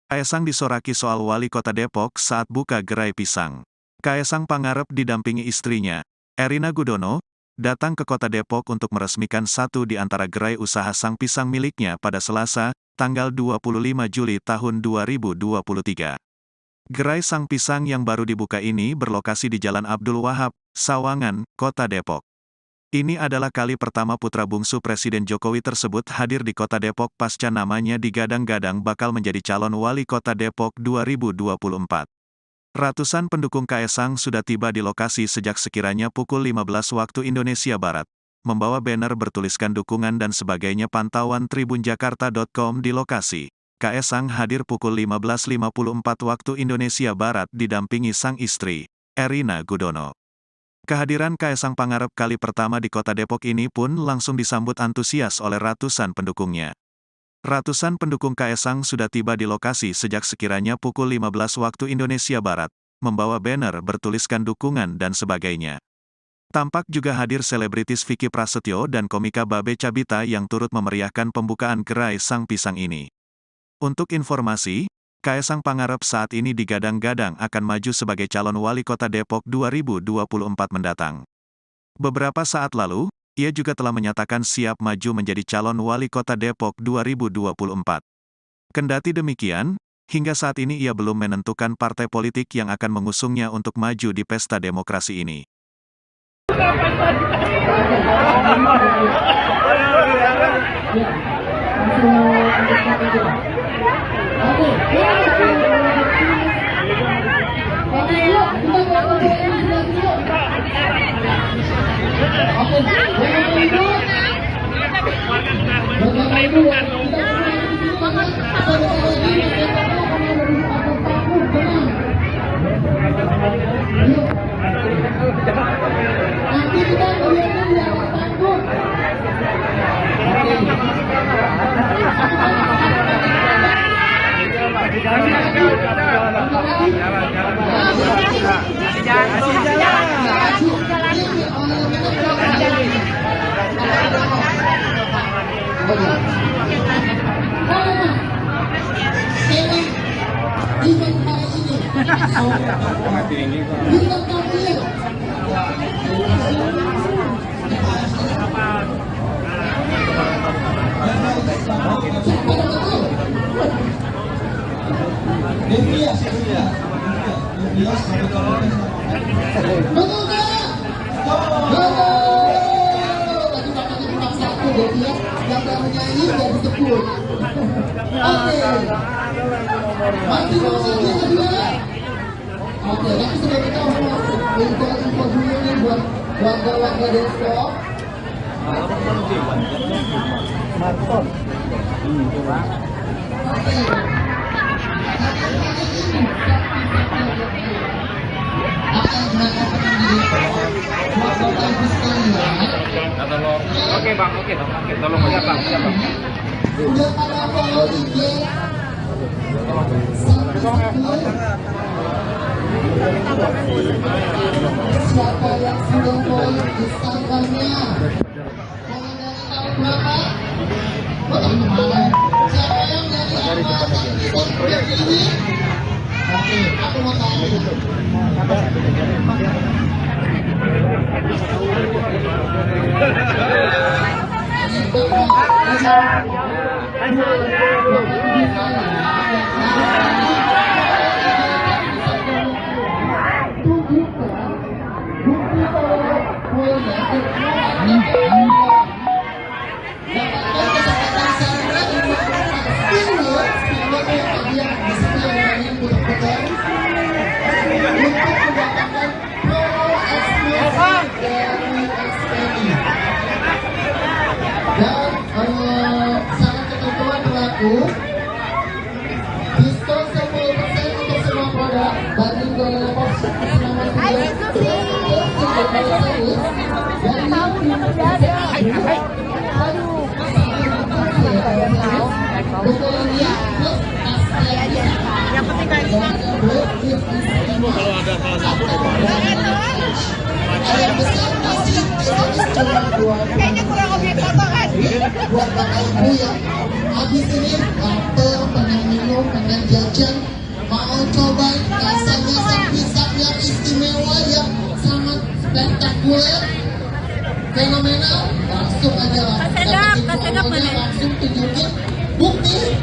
Kaesang disoraki soal wali kota Depok saat buka gerai pisang. Kaesang Pangarep didampingi istrinya, Erina Gudono, datang ke kota Depok untuk meresmikan satu di antara gerai usaha sang pisang miliknya pada Selasa, tanggal 25 Juli tahun 2023. Gerai sang pisang yang baru dibuka ini berlokasi di Jalan Abdul Wahab, Sawangan, Kota Depok. Ini adalah kali pertama putra bungsu Presiden Jokowi tersebut hadir di Kota Depok pasca namanya digadang-gadang bakal menjadi calon wali kota Depok 2024. Ratusan pendukung Kaesang sudah tiba di lokasi sejak sekiranya pukul 15 waktu Indonesia Barat, membawa banner bertuliskan dukungan dan sebagainya. Pantauan tribunjakarta.com di lokasi. Kaesang hadir pukul 15.54 waktu Indonesia Barat didampingi sang istri, Erina Gudono. Kehadiran Kaesang Pangarep kali pertama di kota Depok ini pun langsung disambut antusias oleh ratusan pendukungnya. Ratusan pendukung Kaesang sudah tiba di lokasi sejak sekiranya pukul 15 waktu Indonesia Barat, membawa banner bertuliskan dukungan dan sebagainya. Tampak juga hadir selebritis Vicky Prasetyo dan komika Babe Cabita yang turut memeriahkan pembukaan gerai sang pisang ini. Untuk informasi, Kaesang Pangarep saat ini digadang-gadang akan maju sebagai calon wali kota Depok 2024 mendatang. Beberapa saat lalu, ia juga telah menyatakan siap maju menjadi calon wali kota Depok 2024. Kendati demikian, hingga saat ini ia belum menentukan partai politik yang akan mengusungnya untuk maju di pesta demokrasi ini. Oke, tapi sudah kita info dulu nih buat warga-warga Depok. Oke bang, tolong aja bang. Udah pada follow IG. Siapa yang sudah follow Instagramnya? Mulai dari tahun berapa? Tahun kemarin. Siapa yang dari awal ini? Oke, aku mau tahu. Diskon 10% untuk semua produk banding dari level selama 3 kalau ada salah satu kayaknya kurang objek foto kan buat bapak ibu yang habis ini lapar, pengen minum, pengen jajan bukti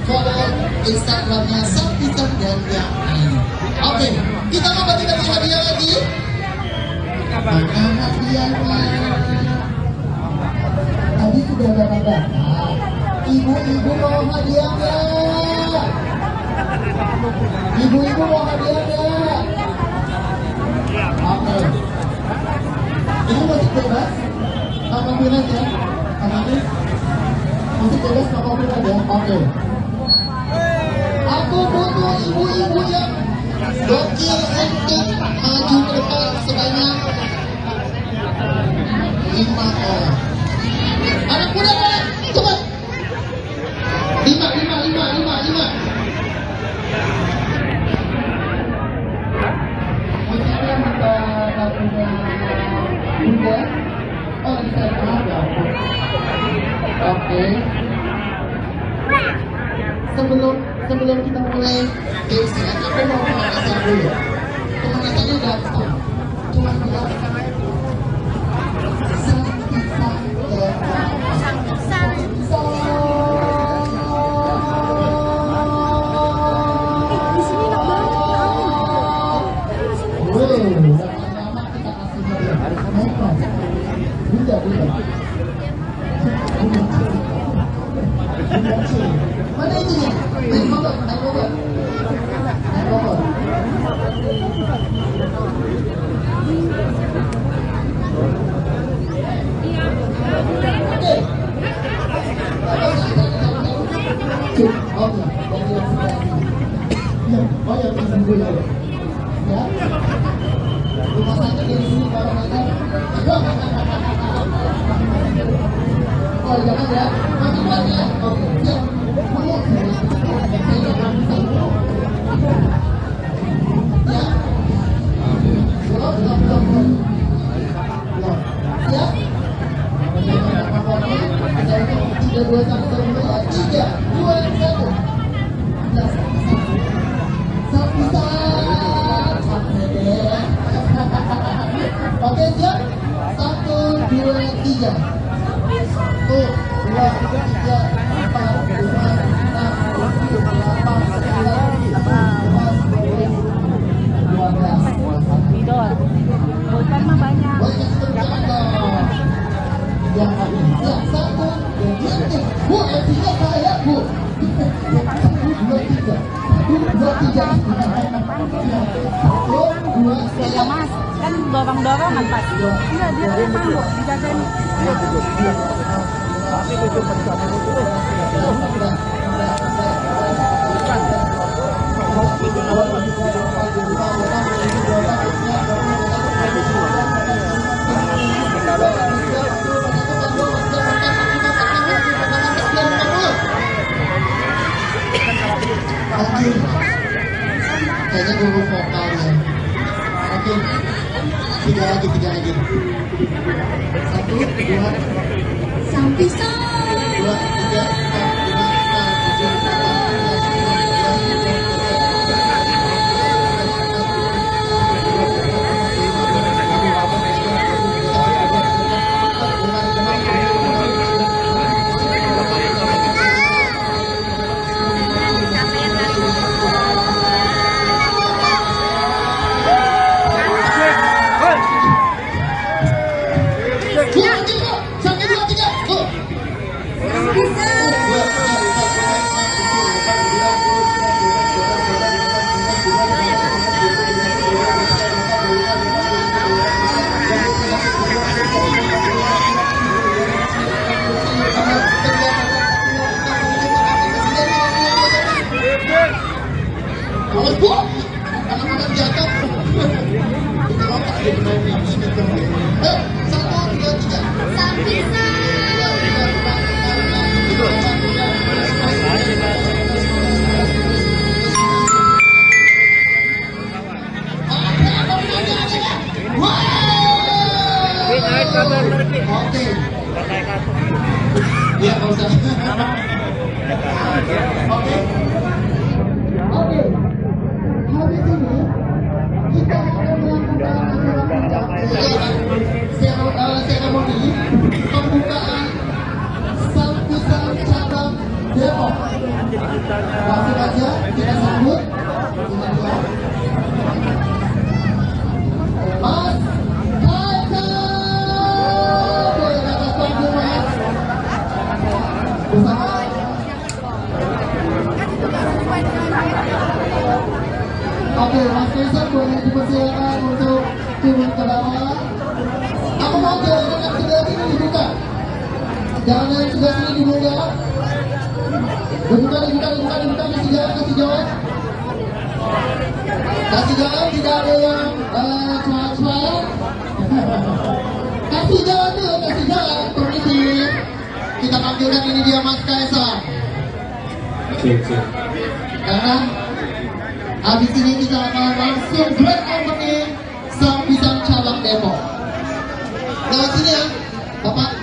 follow Instagramnya Sampisan dan yang lain. Oke, kita mau bagi-bagi hadiah lagi. Mana hadiahnya? Tadi sudah ada. Ibu-ibu mau hadiahnya. Ibu-ibu mau hadiahnya. Oke. Ini musik bebas. Apapun aja. Apapun. Musik bebas apapun aja. Oke. Aku butuh ibu-ibu yang gokil untuk maju ke depan sebanyak 5 orang. Anak muda, cepat. 5. Mungkin kita punya Bunda. Oh, bisa ada. Oke. Sebelum kita mulai gamesnya, aku mau pemanasan dulu. Pemanasannya gampang. Cuma bilang mana itunya? Naik motor. Rumah sakit dari sini kalau mereka. Oh, jangan ya. Masih kuat ya. Oke, siap. Oke, siap. 1, 2, 3. 1, 2, 3, 4, 5, 6, 7, 8, 9, 10, 11, 12. Idol. Bukan mah banyak. Banyak sekali dong. Yang tadi. Siap, 1, 2, 3. Bu, artinya saya, Bu. 1, 2, 3. 1, 2, 3. 1, 2, 3. Ya mas, kan dorong-dorongan pas. Iya, dia mau dijagain. Tapi itu bersama itu. Kayaknya guru vokal ya. Oke, 3 lagi. 1, 2, Sampisan. 2, 3, 4, 5, 6, 7, 8, Awas bu, anak-anak jatuh. Kita otak jadi main ini. Ayo, 1, 2, 3. Sampisan. Oke. Ya, nggak usah. Oke. Depok. Langsung aja kita sambut Mas Kaisang. Boleh atas panggung Mas. Bersama. Oke, Mas Kaisang boleh dipersilakan untuk turun ke bawah. Aku mau jalan yang sebelah sini dibuka. Jalan yang sebelah sini dibuka. Dibuka, kasih jalan. Kasih jalan, tidak ada yang celah-celah. Kasih jalan dulu, permisi. Kita panggilkan ini dia Mas Kaisang. Karena habis ini kita akan langsung grand opening Sang Pisang Cabang Depok. Lewat sini ya, Bapak.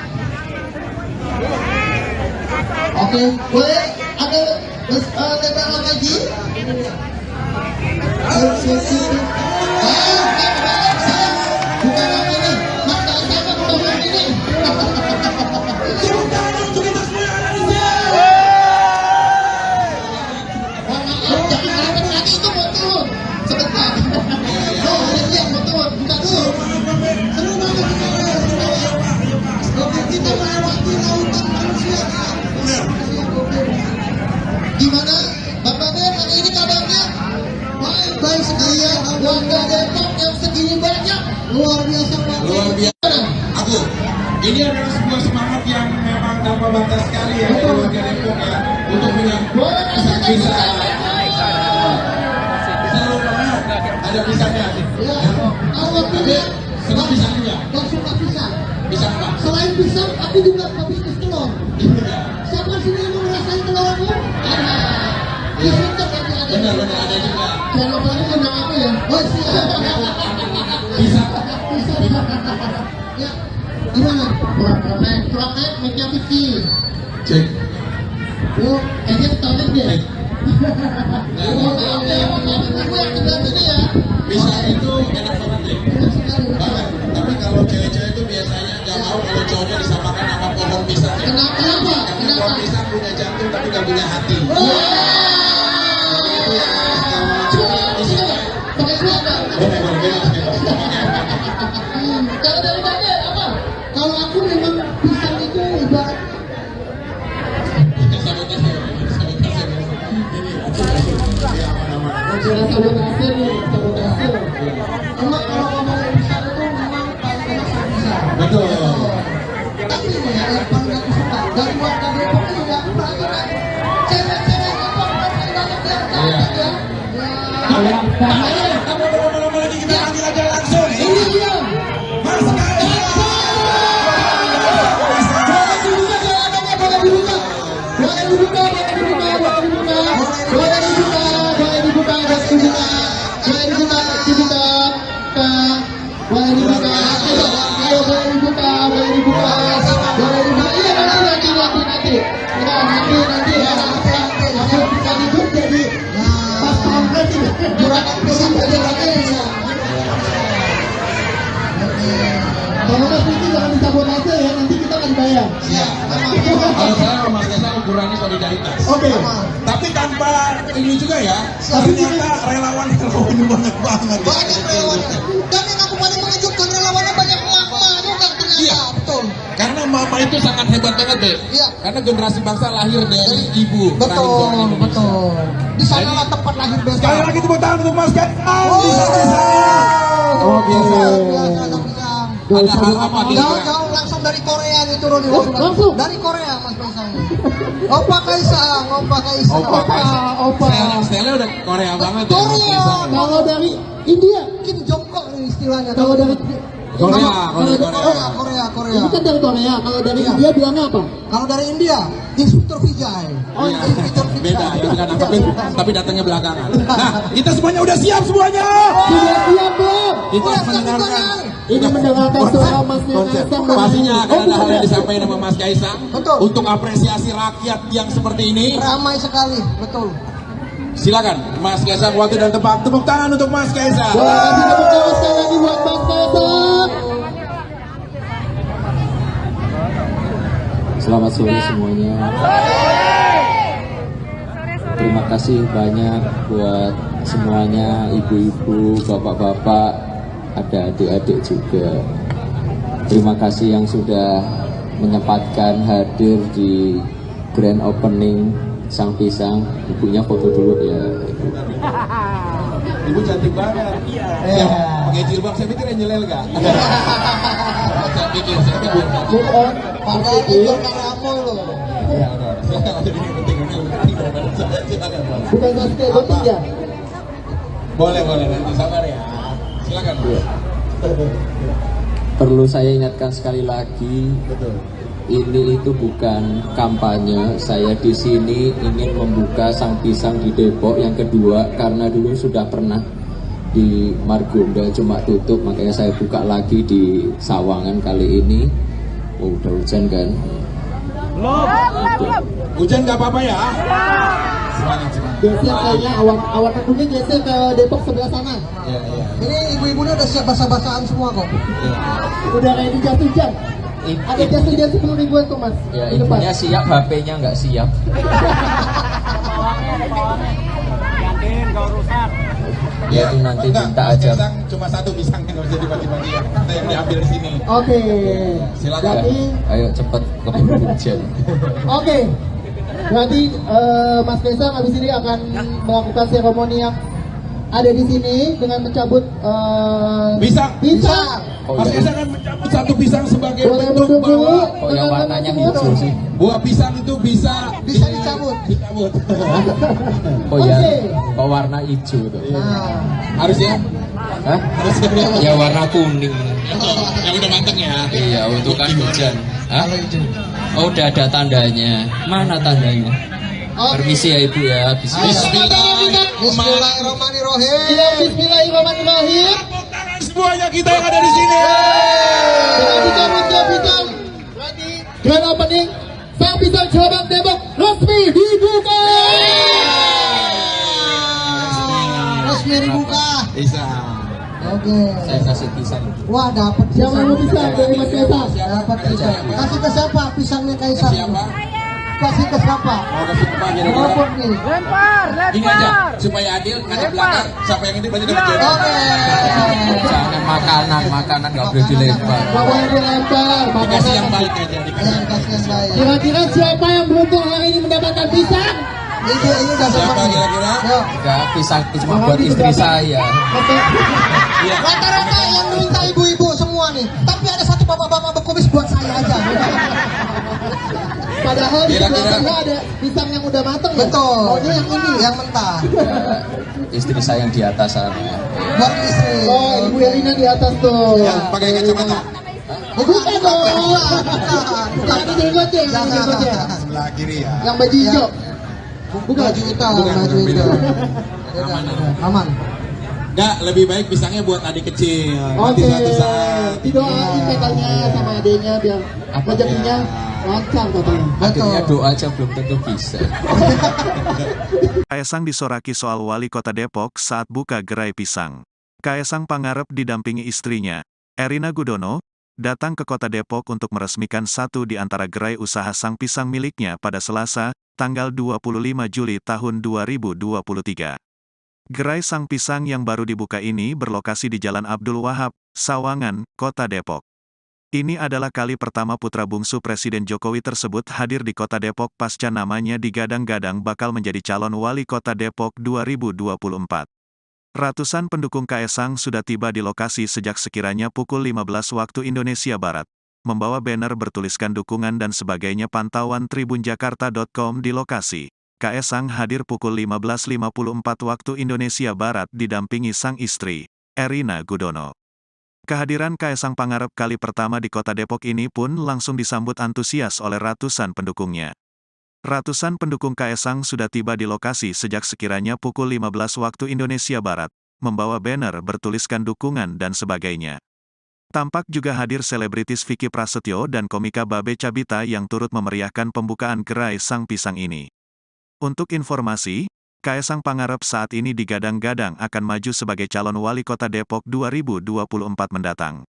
Oke, boleh ada lebaran lagi? Bukan lagi nih, Mas Kaisang bukan ini. Itu mau turun sebentar. Oh, siap mau turun, buka dulu. Seru banget kita melewati lautan manusia. Gimana, Bapak Ben, hari ini kabarnya? Baik sekali ya, warga Depok yang segini banyak, luar biasa banget. Luar biasa. Aku, ini adalah sebuah semangat yang memang tanpa batas sekali ya dari warga Depok ya untuk menyambut bisa seru banget. Ada pisangnya. Ya, kalau pilih, senang pisang juga. gak suka pisang. Pisang apa? Selain pisang, aku juga gak bisnis telur. Siapa sini yang mau ngerasain telur aku? Ada. Di situ nanti ada. Benar ada juga. Jangan lupa lagi undang aku ya. Oh siap. Pisang. Pisang. Ya. Gimana? Kurang naik, mic-nya kecil. Cek. Yuk, kayaknya ketahuan deh. Ibu yang sebelah sini ya. Pisang itu enak banget deh. Enak sekali. Banget. Tapi kalau cewek-cewek itu biasanya nggak mau kalau cowoknya disamakan sama pohon pisang ya. Kenapa? Karena pohon pisang punya jantung tapi nggak punya hati. Itu yang cowok di sini. Pakai suara. Boleh. Kalau dari Bapak apa? Kalau aku memang pisang itu ibarat sabotase nih, sabotase. Emang kalau ngomongin pisang itu memang paling enak sama pisang. Betul. Tapi nih yang paling aku suka dari warga Depok ini yang aku perhatikan cewek-cewek Depok paling banyak yang cantik ya. Kamu lama-lama lagi kita panggil aja langsung. Ini dia. Mas Kaisang. Kalau Mas itu jangan disabotase ya, nanti kita akan bayar. Siap. Kalau saya sama Mas Kaisang ukurannya solidaritas. Oke. Tapi tanpa ini juga ya, ternyata relawan ini banyak banget. Banyak relawan. Dan yang aku paling mengejutkan relawannya banyak emak-emak juga ternyata. Iya. Betul. Karena mama itu sangat hebat banget deh. Iya. Karena generasi bangsa lahir dari ibu. Betul, betul. Di sana lah tempat lahir beta. Sekali lagi tepuk tangan untuk Mas Kaisang. Oh, biasa. Ada hal apa di Jauh-jauh langsung dari Korea nih turun nih. Langsung dari Korea Mas Kaisang. Opa Kaisang. Opa. Style udah Korea banget ya. Mas Korea. Kaisang. Kalau dari India Kim Jong Kook nih istilahnya. Kalau dari Korea. Ini kan dari Korea. Kalau dari India bilangnya apa? Kalau dari India, Inspektur Vijay. Oh, Iya. Inspektur Vijay. Beda, itu kan tapi datangnya belakangan. Nah, kita semuanya udah siap semuanya. Sudah siap belum? Kita mendengarkan. Ini mendengarkan suara Mas Kaisang. Pastinya akan ada hal yang disampaikan sama Mas Kaisang. Betul. Untuk apresiasi rakyat yang seperti ini. Ramai sekali, betul. Silakan Mas Kaisang, waktu dan tempat. Tepuk tangan untuk Mas Kaisang. Wah, kita percaya sekali lagi buat Mas Kaisang. Selamat sore semuanya. kasih banyak buat semuanya, ibu-ibu, bapak-bapak, ada adik-adik juga. Terima kasih yang sudah menyempatkan hadir di grand opening Sang Pisang. Ibunya foto dulu ya. Ibu cantik banget. Iya. Pakai jilbab, saya pikir Angelel gak? Saya pikir. Pakai itu karamu loh. Iya, silakan. Ini penting daripada saya. Silakan, Pak. Bukan basket boting ya? Boleh, nanti sabar ya. Silakan, Bu. Perlu saya ingatkan sekali lagi, Betul. ini itu bukan kampanye. Saya di sini ingin membuka Sang Pisang di Depok yang kedua, karena dulu sudah pernah di Margonda cuma tutup, makanya saya buka lagi di Sawangan kali ini. Oh, udah hujan kan? Hujan nggak apa-apa ya? Semangat. Geser kayaknya awan mendungnya geser ke Depok sebelah sana. Iya. Ini ibu-ibunya udah siap basah-basahan semua kok. Iya. Udah kayak di jas hujan. Ada jas hujan 10.000-an kok mas. Ya, Di depan. ibunya siap, HP-nya nggak siap. Gantiin kau rusak. Ya, itu nanti Enggak, minta Mas aja. Kaisang cuma satu pisang yang harus dibagi-bagi ya. Kita yang diambil di sini. Oke. Silakan. Jadi, Ayo cepet keburu hujan. oke. Berarti Mas Kaisang habis ini akan melakukan seremoni yang ada di sini dengan mencabut Pisang. pisang. Oh, Mas iya. Kaisang akan mencabut satu pisang sebagai Boleh bentuk duduk dulu. bahwa Kok yang warnanya hijau sih? buah pisang itu bisa Dicabut. Dicabut. Oh ya, Oke. kok warna hijau tuh? Nah, Harus ya? Hah? Harus ya? Ya warna kuning. Ya udah mateng ya. Iya, untuk kan hujan. Hah? Oh, udah ada tandanya. Mana tandanya? oke. Permisi ya Ibu ya. Bismillahirrahmanirrahim. Bismillahirrahmanirrahim. Tepuk tangan semuanya kita yang ada di sini. Dengan dicabutnya pisang. Berarti grand opening Sang Pisang Cabang Depok resmi dibuka. Resmi dibuka. Bisa. Oke. Saya kasih pisang. Wah, dapat siapa yang mau pisang dari Mas Kaisang? Dapat pisang. Kasih ke siapa pisangnya Kaisang? Siapa? Kasih ke siapa? Mau kasih ke Pak kira-kira? Walaupun nih. Lempar, Ini aja lempar. supaya adil ngadep belakang. Siapa yang ini berarti dapat jendol. Oke. Jangan makanan nggak boleh dilempar. Gak boleh dilempar. Dikasih yang baik aja. Ya, Dikasih. kasih yang baik. Kira-kira siapa yang beruntung hari ini mendapatkan pisang? Ini udah Siapa sama. kira-kira? Yuk. Enggak, pisang itu cuma buat istri saya. Iya. Rata-rata yang minta ibu-ibu semua nih. Tapi ada satu bapak-bapak berkumis buat saya aja. Padahal di Kira-kira- sebelah sana ada pisang yang udah mateng. Betul. Maunya yang ini, yang mentah. Istri saya yang di atas sana. Buat istri. Oh, Ibu Elina di atas tuh. Yang pakai kacamata. Bukan dong. Jangan di jenggotnya, jangan di jenggotnya. Sebelah kiri ya. Yang baju hijau. Bukan. Baju hitam. Baju hitam. Aman. Enggak, lebih baik pisangnya buat adik kecil. Nanti Oke. suatu saat. Didoain katanya sama adenya biar rezekinya lancar katanya. Akhirnya doa aja belum tentu bisa. Kaisang disoraki soal wali kota Depok saat buka gerai pisang. Kaisang Pangarep didampingi istrinya, Erina Gudono, datang ke kota Depok untuk meresmikan satu di antara gerai usaha Sang Pisang miliknya pada Selasa, tanggal 25 Juli tahun 2023. Gerai Sang Pisang yang baru dibuka ini berlokasi di Jalan Abdul Wahab, Sawangan, Kota Depok. Ini adalah kali pertama putra bungsu Presiden Jokowi tersebut hadir di Kota Depok pasca namanya digadang-gadang bakal menjadi calon wali Kota Depok 2024. Ratusan pendukung Kaisang sudah tiba di lokasi sejak sekiranya pukul 15 waktu Indonesia Barat, membawa banner bertuliskan dukungan dan sebagainya. Pantauan tribunjakarta.com di lokasi. Kaisang hadir pukul 15.54 waktu Indonesia Barat didampingi sang istri, Erina Gudono. Kehadiran Kaisang Pangarep kali pertama di Kota Depok ini pun langsung disambut antusias oleh ratusan pendukungnya. Ratusan pendukung Kaisang sudah tiba di lokasi sejak sekiranya pukul 15 waktu Indonesia Barat, membawa banner bertuliskan dukungan dan sebagainya. Tampak juga hadir selebritis Vicky Prasetyo dan komika Babe Cabita yang turut memeriahkan pembukaan gerai Sang Pisang ini. Untuk informasi, Kaisang Pangarep saat ini digadang-gadang akan maju sebagai calon wali kota Depok 2024 mendatang.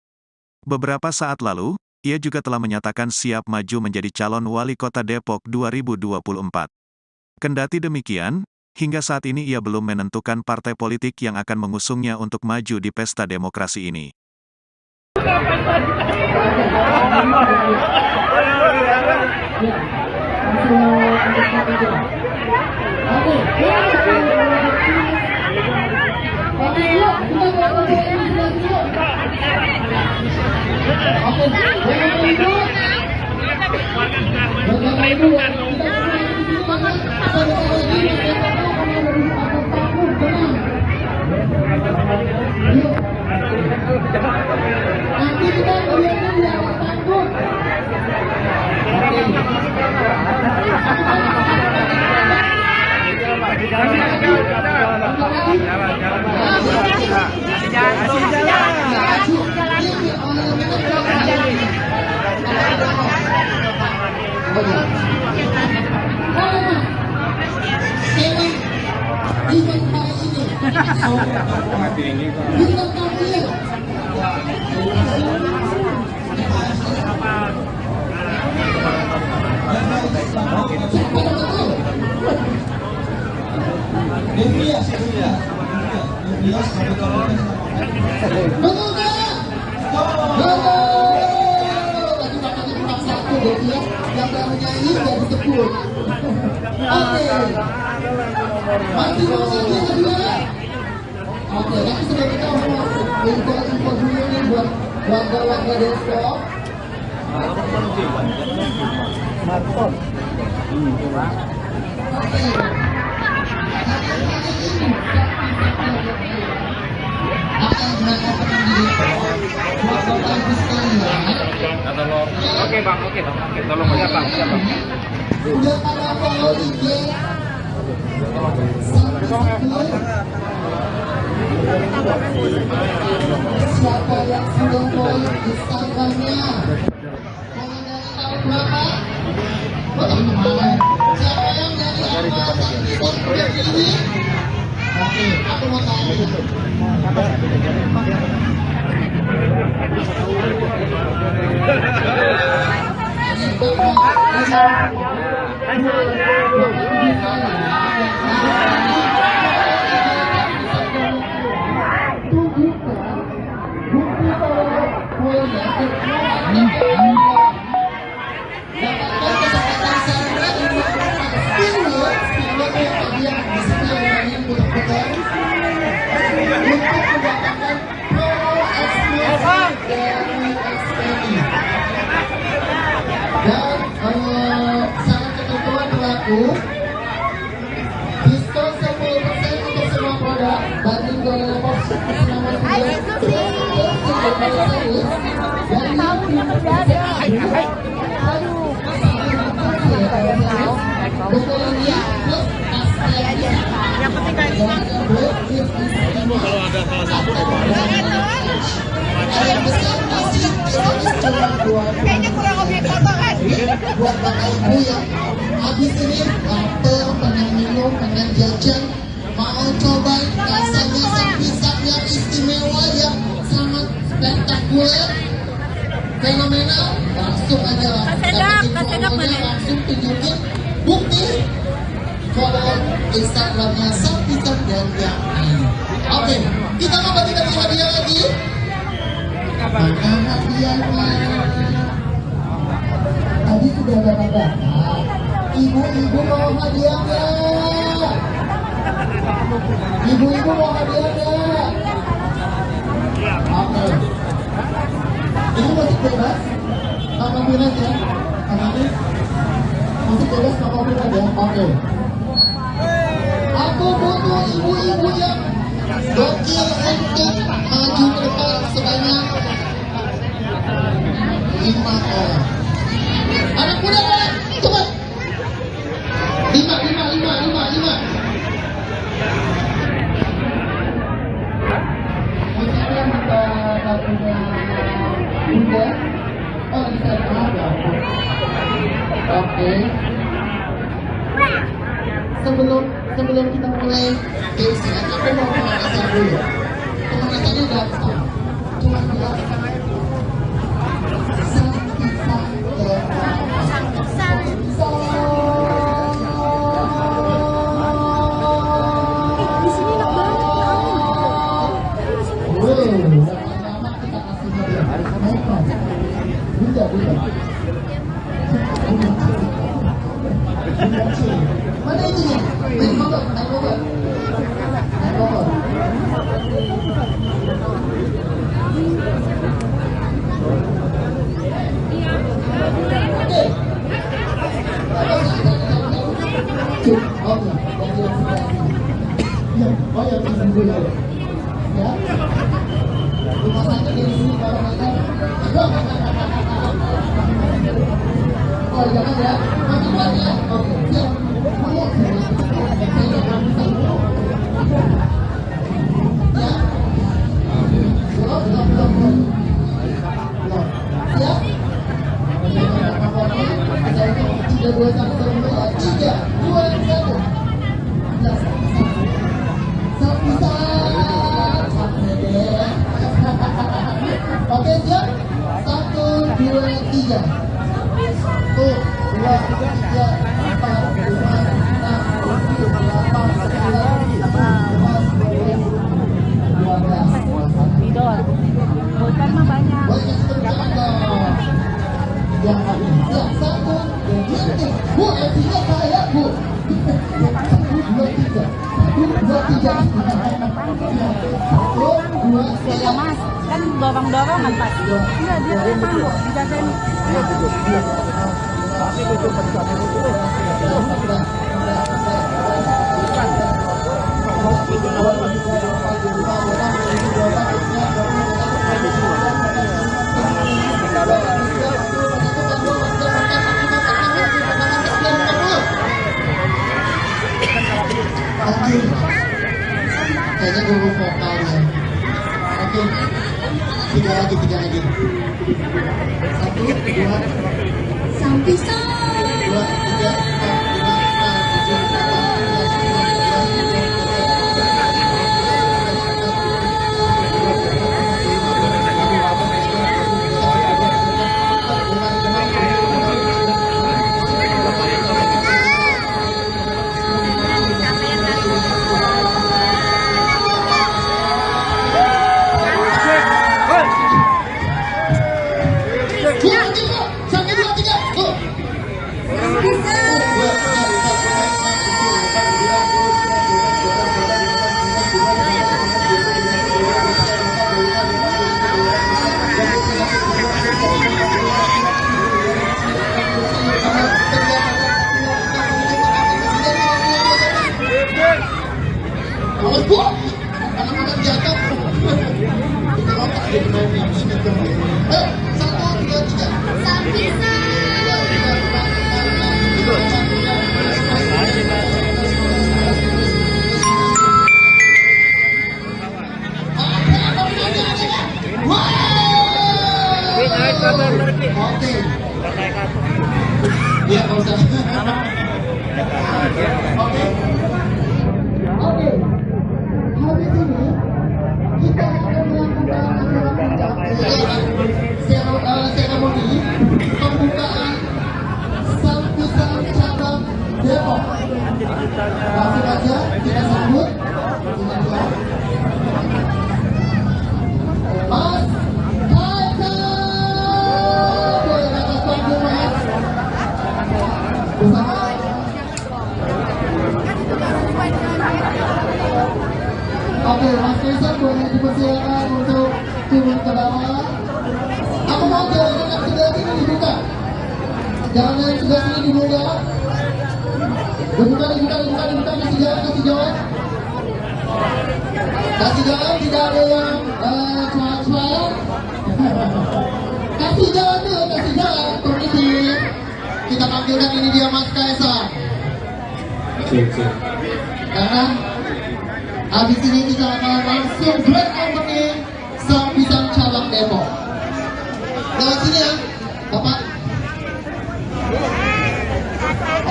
Beberapa saat lalu, ia juga telah menyatakan siap maju menjadi calon wali kota Depok 2024. Kendati demikian, Hingga saat ini ia belum menentukan partai politik yang akan mengusungnya untuk maju di pesta demokrasi ini. Nanti kita lihatnya di atas panggung. Oke, tapi sudah kita info dulu nih buat warga-warga Depok. Oke bang, tolong ya bang. Udah pada follow IG. Siapa yang sudah follow Instagramnya? Berapa? Siapa yang dari ini? Oke, aku mau tahu. Diskon 10% untuk semua produk banding dengan selama kayaknya kurang objek foto kan? Buat bapak ibu yang habis ini lapar, pengen minum, pengen jajan, mau cobain rasanya pisang yang istimewa, yang sangat spektakuler, fenomenal, langsung aja langsung tunjukin bukti follow Instagramnya Sang Pisang dan yang lain. Oke, kita mau bagi-bagi hadiah lagi. Mana hadiahnya? Tadi sudah ada bapak. Ibu-ibu mau hadiah nggak? Ibu-ibu mau hadiah nggak? Oke. Ini musik bebas, sama minat ya. Ini musik bebas sama minat ya. Oke. Aku butuh ibu-ibu yang gokil untuk maju ke depan sebanyak 5 orang. Anak muda mana? Cepat. 5. Misalnya kita lagunya muda. Oh, bisa ada. Oke. Sebelum kita mulai basic, aku mau pemanasan dulu. Pemanasannya gampang. Cuma bilang naik motor, naik motor. Naik motor. Oke. Oh ya, bisa dulu ya. Ya. Rumah sakit dari sini kalau nggak. Oh jangan ya, masih ya. Oke, siap. Ya. Siap. 3, 2, 1. Oke, siap. 1, 2, 3. 1, 2, 3, 4, 5, 6, 7, 8, 9, 10, 11, 12. Bidol. Bukan mah banyak. Boleh kasih tepuk dong. Yang habis. Siap. 1, 2, 3. Bu, MC-nya saya, Bu. 1, 2, 3. 1, 2, 3. 1, 2, 3. Ya mas, kan dorong-dorongan pas. Enggak, dia tuh mampu dijagain. Oke. Kayaknya guru vokal ya. Oke. 3 lagi. 1, 2, Sampai sana. 2, 3, 4, 5, 6, 7, seremoni pembukaan Sampisang Cabang Depok. Langsung aja kita sambut Mas Kaisang. Boleh ke atas panggung Mas. Bersama Oke, Mas Kaisang boleh dipersilakan untuk turun ke bawah. Aku mau jalan yang sebelah sini dibuka. Jalan yang sebelah sini dibuka. Dibuka, kasih jalan. Kasih jalan, tidak ada yang cuak-cuak. Kasih jalan dulu, kasih jalan. Permisi. Kita panggilkan ini dia Mas Kaisang. Karena habis ini kita akan langsung grand opening Sampisang Cabang Depok. Lewat sini ya, Bapak.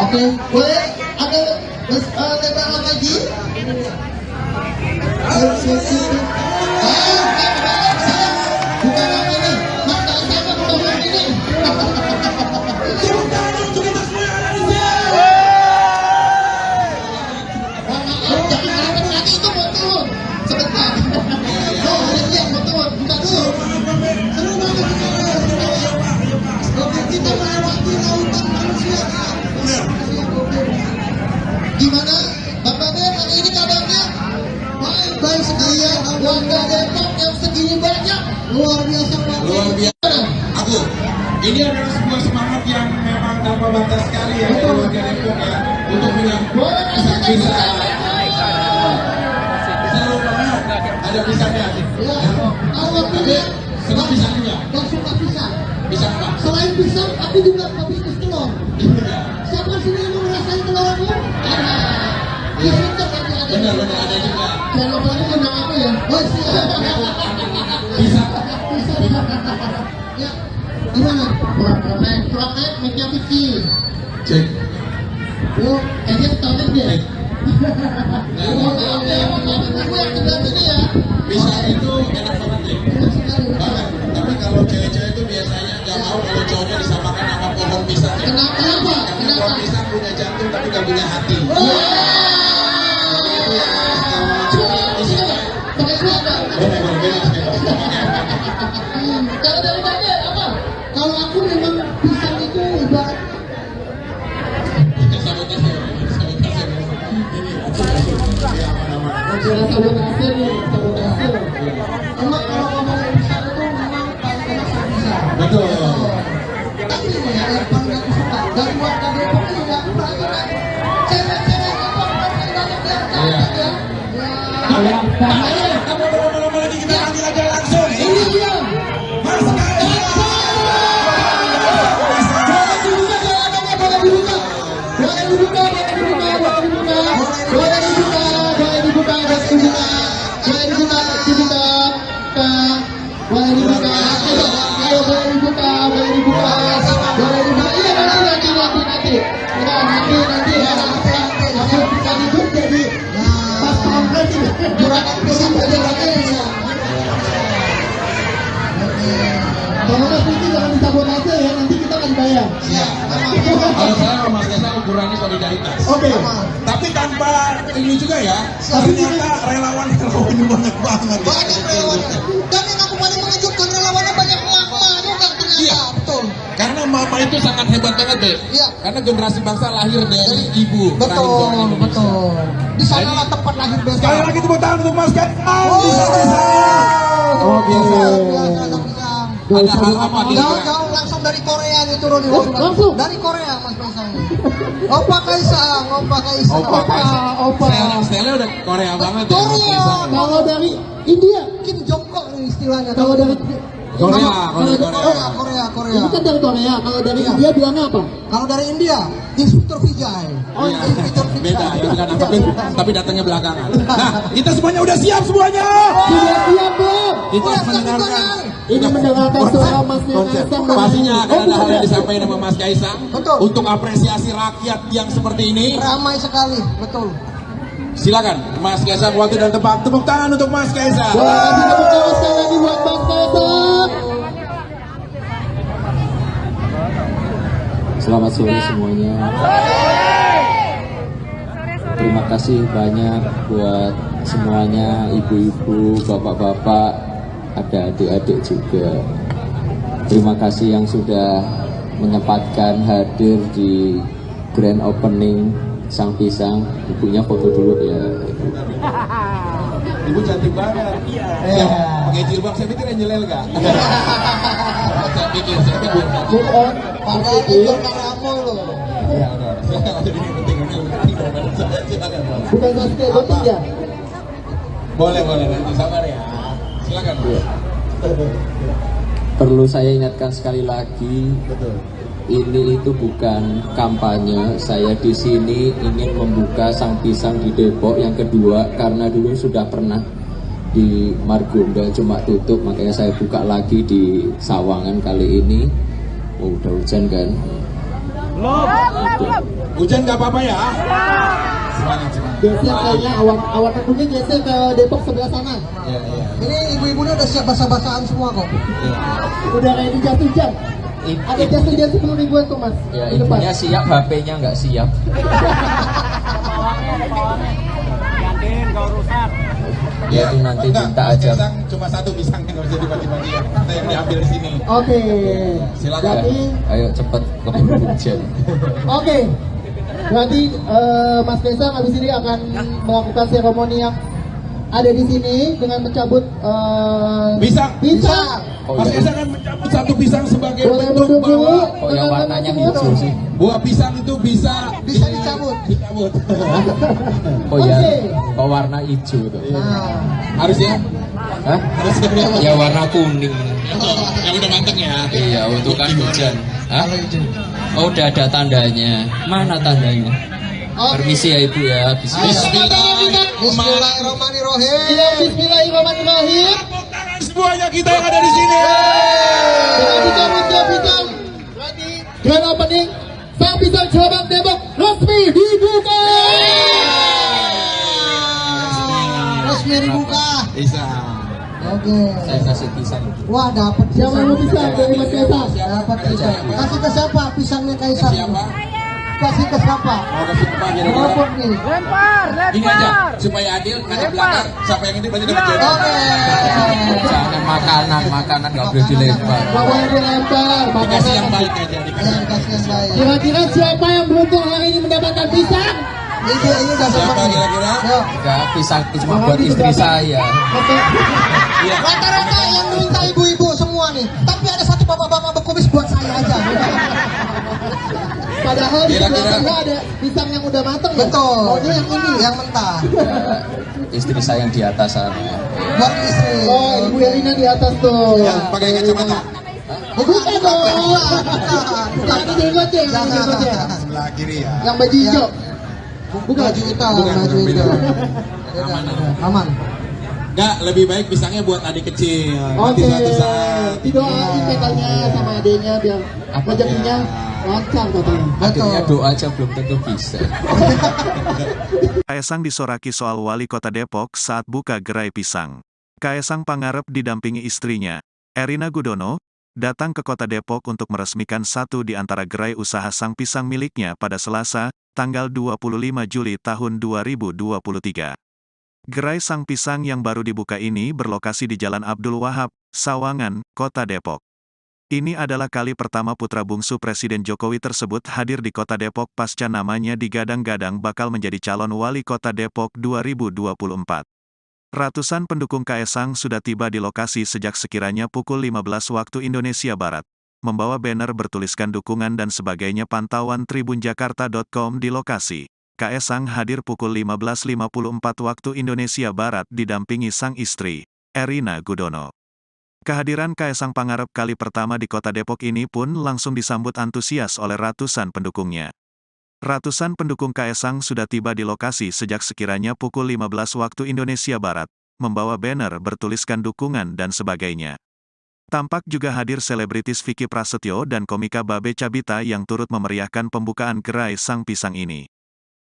Oke, boleh ada lebaran lagi? Bukan apa ini, Mas Kaisang bukan ini. Gimana? Luar biasa. Luar biasa. Aku, ini adalah sebuah semangat yang memang tanpa batas sekali ya dari warga Depok ya untuk bisa seru banget. Ada pisangnya. Ya, kalau Tapi senang pisang juga. dan suka pisang. Pisang apa? Selain pisang, aku juga pebisnis telur. Siapa sini yang mau ngerasain telur aku? Ada. Di situ nanti ada. Benar ada juga. Jangan lupa lagi undang aku ya. Oh siap. Pisang. Ya, gimana? Kurang naik, mic-nya kecil. Cek. Oh, kayaknya tamat deh. Maaf ya, aku yang sebelah sini ya. Pisang itu enak banget deh. Enak sekali. Banget. Tapi kalau cewek-cewek itu biasanya nggak mau kalau cowoknya disamakan sama pohon pisang ya. Kenapa? Karena pohon pisang punya jantung tapi nggak punya hati. Itu yang harus kamu pisangnya. Pakai suara. Bebas. Kalau dari Daniel apa? Kalau aku memang pisang itu ibarat Sabotase. sabotase nih, sabotase. Emang kalau ngomongin pisang itu memang paling enak sama pisang. Betul. Tapi nih yang paling aku suka dari warga Depok ini ya, aku lagi kan cewek-cewek Depok pasti banyak yang cantik ya. Kamu lama-lama lagi kita panggil aja langsung. Ini dia. Mas Kaisang. Jangan disabotase ya, nanti kita akan bayar. Kalau saya sama Mas Kaisang ukurannya solidaritas. Oke. Tapi tanpa ini juga ya, ternyata relawan ini banyak banget. Banyak relawannya. Dan yang aku paling mengejutkan relawannya banyak mama juga ternyata. Iya. Betul. Karena mama itu sangat hebat banget deh. Iya. Karena generasi bangsa lahir dari ibu. Betul. Di sanalah tempat lahir bangsa. Sekali lagi tepuk tangan untuk Mas Kaisang. Oh, biasa. Ada hal apa di Jauh langsung dari Korea nih turun nih. Langsung dari Korea Mas Kaisang. Opa Kaisang. Style udah Korea banget ya. Korea. Kalau dari India Kim Jong Kook nih istilahnya. Kalau dari Korea. Ini kan dari Korea. Kalau dari India bilangnya apa? Kalau dari India, Instruktur Vijay. Oh, Instruktur beda ya, tapi datangnya belakangan. Nah, kita semuanya udah siap semuanya. Sudah siap belum? Kita mendengarkan. Ini mendengarkan suara Mas Kaisang. Pastinya akan ada hal yang disampaikan sama Mas Kaisang. Betul. Untuk apresiasi rakyat yang seperti ini. Ramai sekali, betul. Silakan Mas Kaisang, waktu dan tempat. Tepuk tangan untuk Mas Kaisang. Wah, kita berterima sekali lagi buat Mas Kaisang. Selamat sore semuanya. Terima kasih banyak buat semuanya, ibu-ibu, bapak-bapak, ada adik-adik juga. Terima kasih yang sudah menyempatkan hadir di grand opening Sang Pisang. Ibunya foto dulu ya. Ibu cantik banget. Iya. Pakai jilbab, saya pikir Angelel kak. Saya pikir Pakai ikon karamo loh. Ya udah. Silakan. Ini penting. Silakan. Bukan Sasuke Goting ya? Boleh nanti sabar ya. Silakan. Perlu saya ingatkan sekali lagi, ini itu bukan kampanye. Saya di sini ingin membuka Sang Pisang di Depok yang kedua, karena dulu sudah pernah di Margonda cuma tutup, makanya saya buka lagi di Sawangan kali ini. Oh, udah hujan kan? Hujan nggak apa-apa ya. Semangat. Geser kayaknya awan mungkin geser ke Depok sebelah sana. Iya. Ini ibu-ibunya udah siap basah-basahan semua kok. Iya. Udah kayak di jas hujan. Ada jas hujan 10.000-an tuh Mas. Ya, Di depan. ibunya siap, HP-nya nggak siap. Ya itu nanti minta aja. Pisang cuma satu pisang yang harus dibagi-bagi. Kita yang diambil di sini. Oke. Silakan. Jadi, Ayo cepet keburu hujan. oke. Berarti Mas Kaisang habis ini akan melakukan seremoni yang ada di sini dengan mencabut Pisang. pisang. Mas Esa kan mencabut satu pisang sebagai Boleh bentuk mendukung bahwa Kok yang warnanya hijau sih? buah pisang itu bisa dicabut. dicabut. Oh ya, Oke. kok warna hijau tuh? Nah, Harusnya Hah? harusnya Ya warna kuning. yang udah matang ya. Iya, untuk kan hujan. Hah? Oh, udah ada tandanya. Mana tandanya? Permisi ya Ibu ya, Bismillahirrahmanirrahim. Bismillahirrahmanirrahim. Tepuk tangan semuanya kita yang ada di sini. Pisang. Grand opening Sang Pisang Cabang Depok resmi dibuka. Resmi dibuka. Bisa. Oke. Saya kasih pisang. Wah, dapat siapa yang mau pisang dari Mas Kaisang? Dapat pisang. Kasih ke siapa pisangnya Kaisang? Siapa? Kasih ke siapa? Mau kasih apa kira-kira? Kelompok nih. Lempar, Ini aja lempar. supaya adil, nggak belakang. Siapa yang ini berarti dapat jodoh. Oke. Jangan makanan nggak boleh dilempar. Nggak boleh dilempar. Dikasih yang baik aja, Ya, dikasih. kasih yang baik. Kira-kira siapa yang beruntung hari ini mendapatkan pisang? Ini udah Siapa kira-kira? Yuk. Enggak, pisang cuma buat istri saya. Iya. Rata-rata yang minta ibu-ibu semua nih. Tapi ada satu bapak-bapak berkumis buat saya aja. Padahal di Kira-kira- belakangnya ada pisang yang udah matang. Betul. Maunya yang ini, yang mentah. Istri saya yang di atas sana. Buat istri. Oh, Ibu Elina di atas tuh. Yang pakai kacamata. Bukan dong. Jangan dijenggot ya, jangan dijenggot ya. Sebelah kiri ya. Yang baju hijau. Bukan baju hitam, Bukan, baju beda. hijau. Aman. Aman. Enggak, lebih baik pisangnya buat adik kecil. Nanti Oke. suatu saat. Didoain katanya sama adiknya biar rezekinya lancar katanya. Akhirnya doa aja belum tentu bisa. Kaesang disoraki soal wali kota Depok saat buka gerai pisang. Kaesang Pangarep didampingi istrinya, Erina Gudono, datang ke kota Depok untuk meresmikan satu di antara gerai usaha sang pisang miliknya pada Selasa, tanggal 25 Juli tahun 2023. Gerai sang pisang yang baru dibuka ini berlokasi di Jalan Abdul Wahab, Sawangan, Kota Depok. Ini adalah kali pertama putra bungsu Presiden Jokowi tersebut hadir di Kota Depok pasca namanya digadang-gadang bakal menjadi calon wali Kota Depok 2024. Ratusan pendukung Kaesang sudah tiba di lokasi sejak sekiranya pukul 15 waktu Indonesia Barat, membawa banner bertuliskan dukungan dan sebagainya. Pantauan tribunjakarta.com di lokasi. Kaesang hadir pukul 15.54 waktu Indonesia Barat didampingi sang istri, Erina Gudono. Kehadiran Kaesang Pangarep kali pertama di Kota Depok ini pun langsung disambut antusias oleh ratusan pendukungnya. Ratusan pendukung Kaesang sudah tiba di lokasi sejak sekiranya pukul 15 waktu Indonesia Barat, membawa banner bertuliskan dukungan dan sebagainya. Tampak juga hadir selebritis Vicky Prasetyo dan komika Babe Cabita yang turut memeriahkan pembukaan gerai sang pisang ini.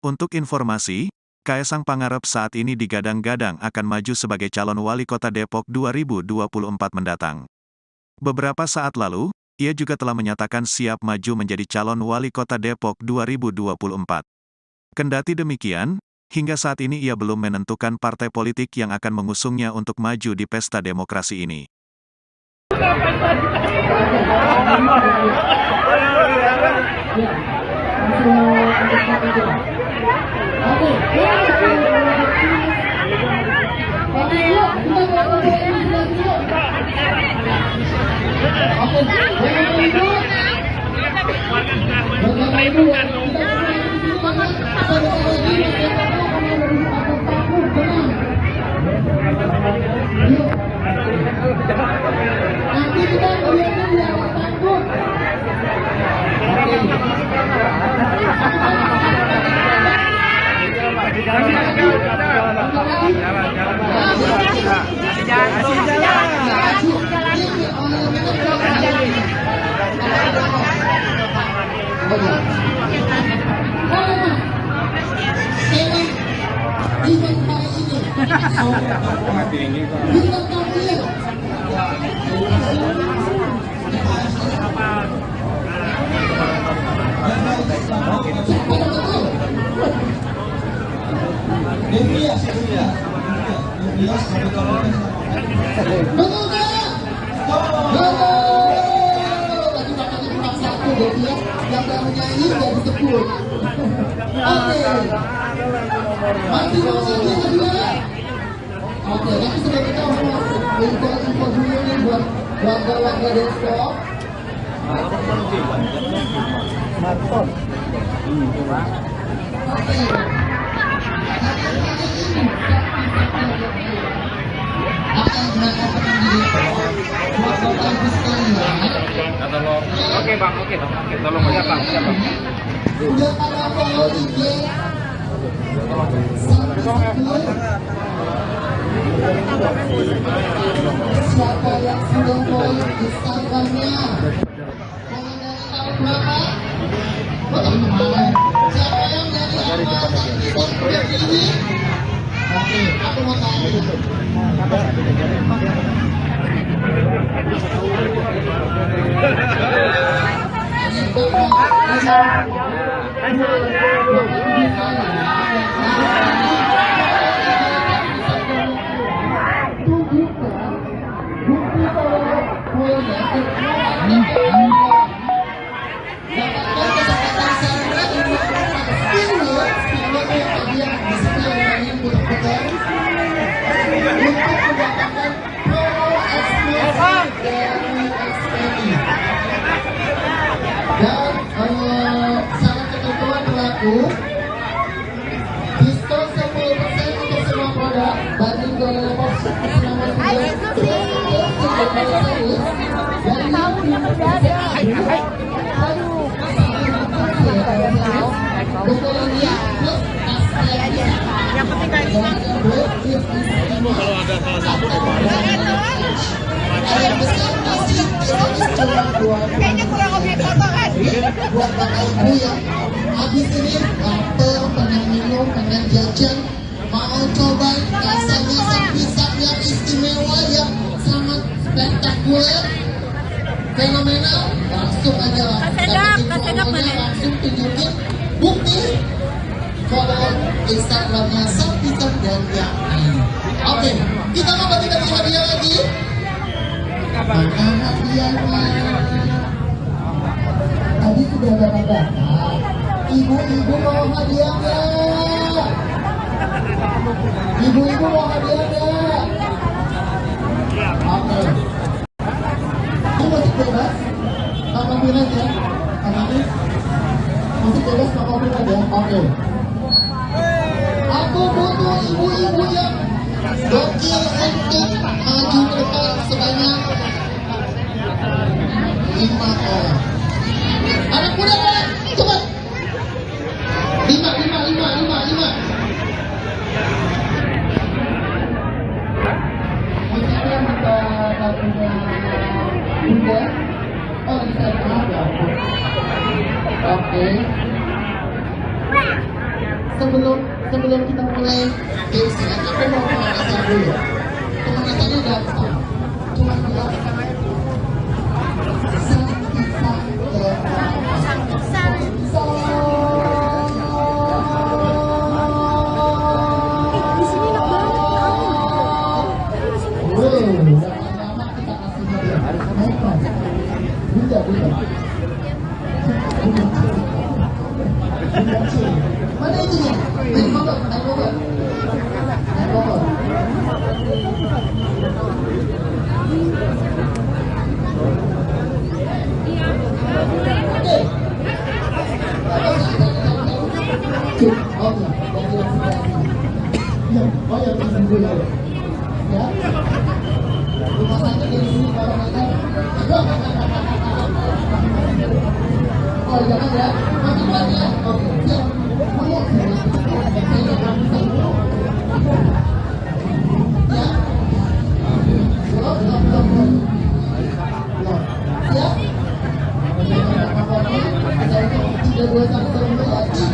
Untuk informasi, Kaesang Pangarep saat ini digadang-gadang akan maju sebagai calon wali kota Depok 2024 mendatang. Beberapa saat lalu, ia juga telah menyatakan siap maju menjadi calon wali kota Depok 2024. Kendati demikian, hingga saat ini ia belum menentukan partai politik yang akan mengusungnya untuk maju di pesta demokrasi ini. Oke, tapi sebelum kita info dulu nih buat warga-warga Depok. Akan berangkatkan di Depok. Buat Bapak Ibu sekalian. Oke bang, tolong ya bang. Udah pada follow IG siapa yang sudah follow Instagramnya? Mulai dari tahun berapa? Tahun kemarin. Siapa yang dari awal ini? Oke, aku mau tanya. Syarat ketentuan berlaku diskon 10% untuk semua produk bagi Depok selama 3 Yang penting kayak Kalau ada salah satu kayaknya kurang objek foto kan buat bapak ibu yang habis ini lapar, pengen minum, pengen jajan, mau coba rasanya pisang yang istimewa yang sangat spektakuler, fenomenal, langsung aja langsung tunjukin bukti follow Instagramnya Pisang dan Yakni. Oke, kita mau bagikan hadiah lagi. Mana hadiahnya? Tadi sudah ada bapak. Ibu-ibu mau hadiah nggak? Ibu-ibu mau hadiah nggak? Oke. Ini masih bebas. Kakak bilang ya. Kakak ini masih bebas kakak bilang ya. Oke. Aku butuh ibu-ibu yang gokil untuk maju ke depan sebanyak 5 orang. Anak muda kan? Cepat. 5. Kita minta lagunya Bunda. Oh, bisa ya. Oke. Sebelum kita mulai games ini, aku mau pemanasan dulu. Pemanasannya gampang. Cuma bilang mana itunya? Naik motor. Oh, jangan ya. Masih buat ya. Oke, siap.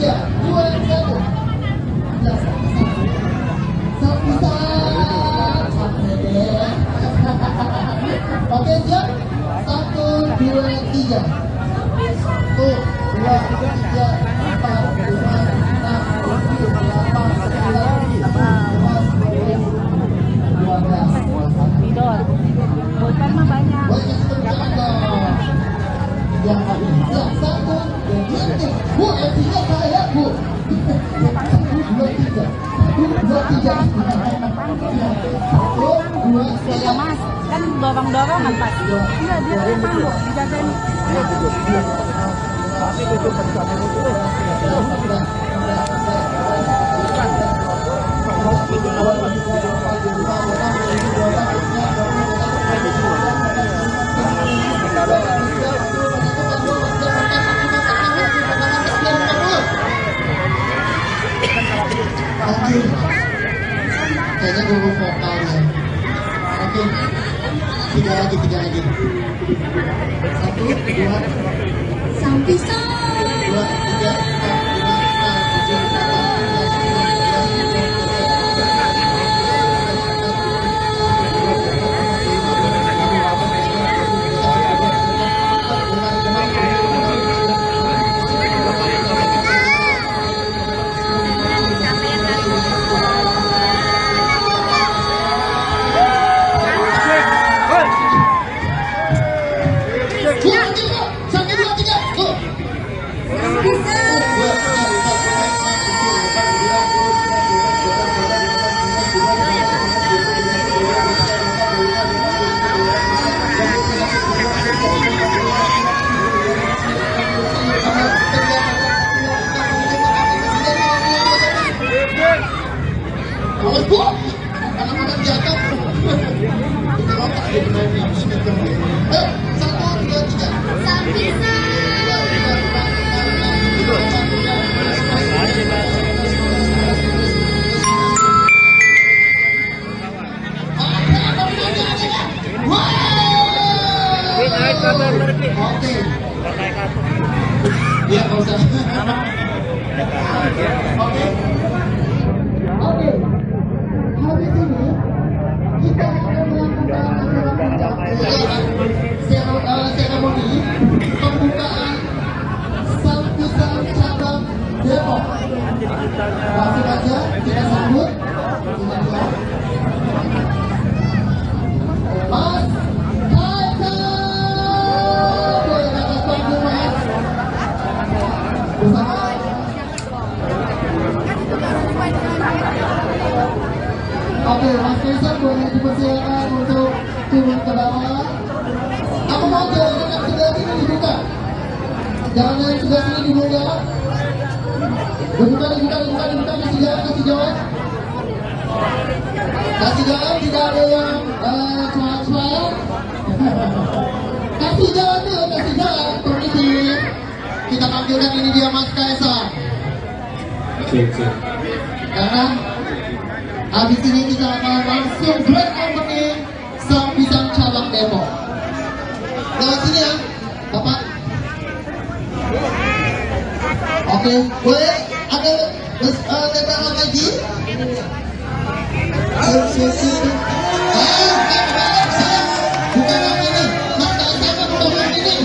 Ya. Oke, siap. 1, 2, 3. 1, 2, 3, 4, 5, 6, 7, 8, 9, 10, 11, 12. Idol. Bukan mah banyak. Banyak tepuk dong. Yang habis. Siap, 1, 2, 3. Bu, artinya saya, Bu. 1, 2, 3. 1, 2, 3. dorong-dorongan pas. Iya, dia sanggup dijagain. Kayaknya guru vokalnya. Oke, tiga lagi. 1, 2, Sampai sang 2, 3, 4, 5, 6, 7, seremoni pembukaan Sampisang Cabang Depok. Langsung aja kita sambut Mas Kaisang. Boleh atas panggung Mas bersama. Oke, Mas Kaisang boleh dipersilakan untuk turun ke bawah. Aku mau jalan yang sebelah sini dibuka. Jalan yang sebelah sini dibuka. Dibuka, kasih jalan. Kasih jalan, tidak ada yang celah-celah. Kasih jalan dulu, kasih jalan. Permisi. Kita tampilkan ini dia Mas Kaisang. Karena habis ini kita akan langsung grand opening Sampisang Cabang Depok. Lewat sini ya, Bapak. Oke, boleh ada lebaran lagi? Bukan apa ini, Mas Kaisang kan udah ini.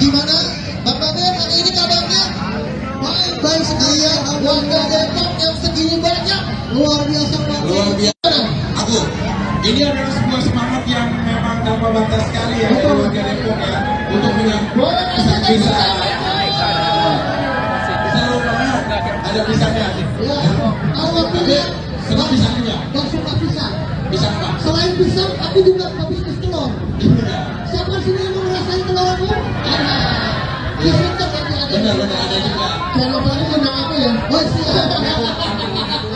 Gimana, Bapak Ben, hari ini kabarnya? Baik sekali ya, warga Depok yang segini banyak, luar biasa banget. Luar biasa. Aku, ini adalah sebuah semangat yang memang tanpa batas sekali ya dari warga Depok ya untuk menyambut bisa seru banget. Ada pisangnya. Ya, kalau pilih, Senang pisang juga. gak suka pisang. Pisang apa? Selain pisang, aku juga gak bisnis telur. Siapa sini yang mau ngerasain telurnya? Iya, Benar ada juga. Jangan lupa lagi undang aku ya. Oh siap.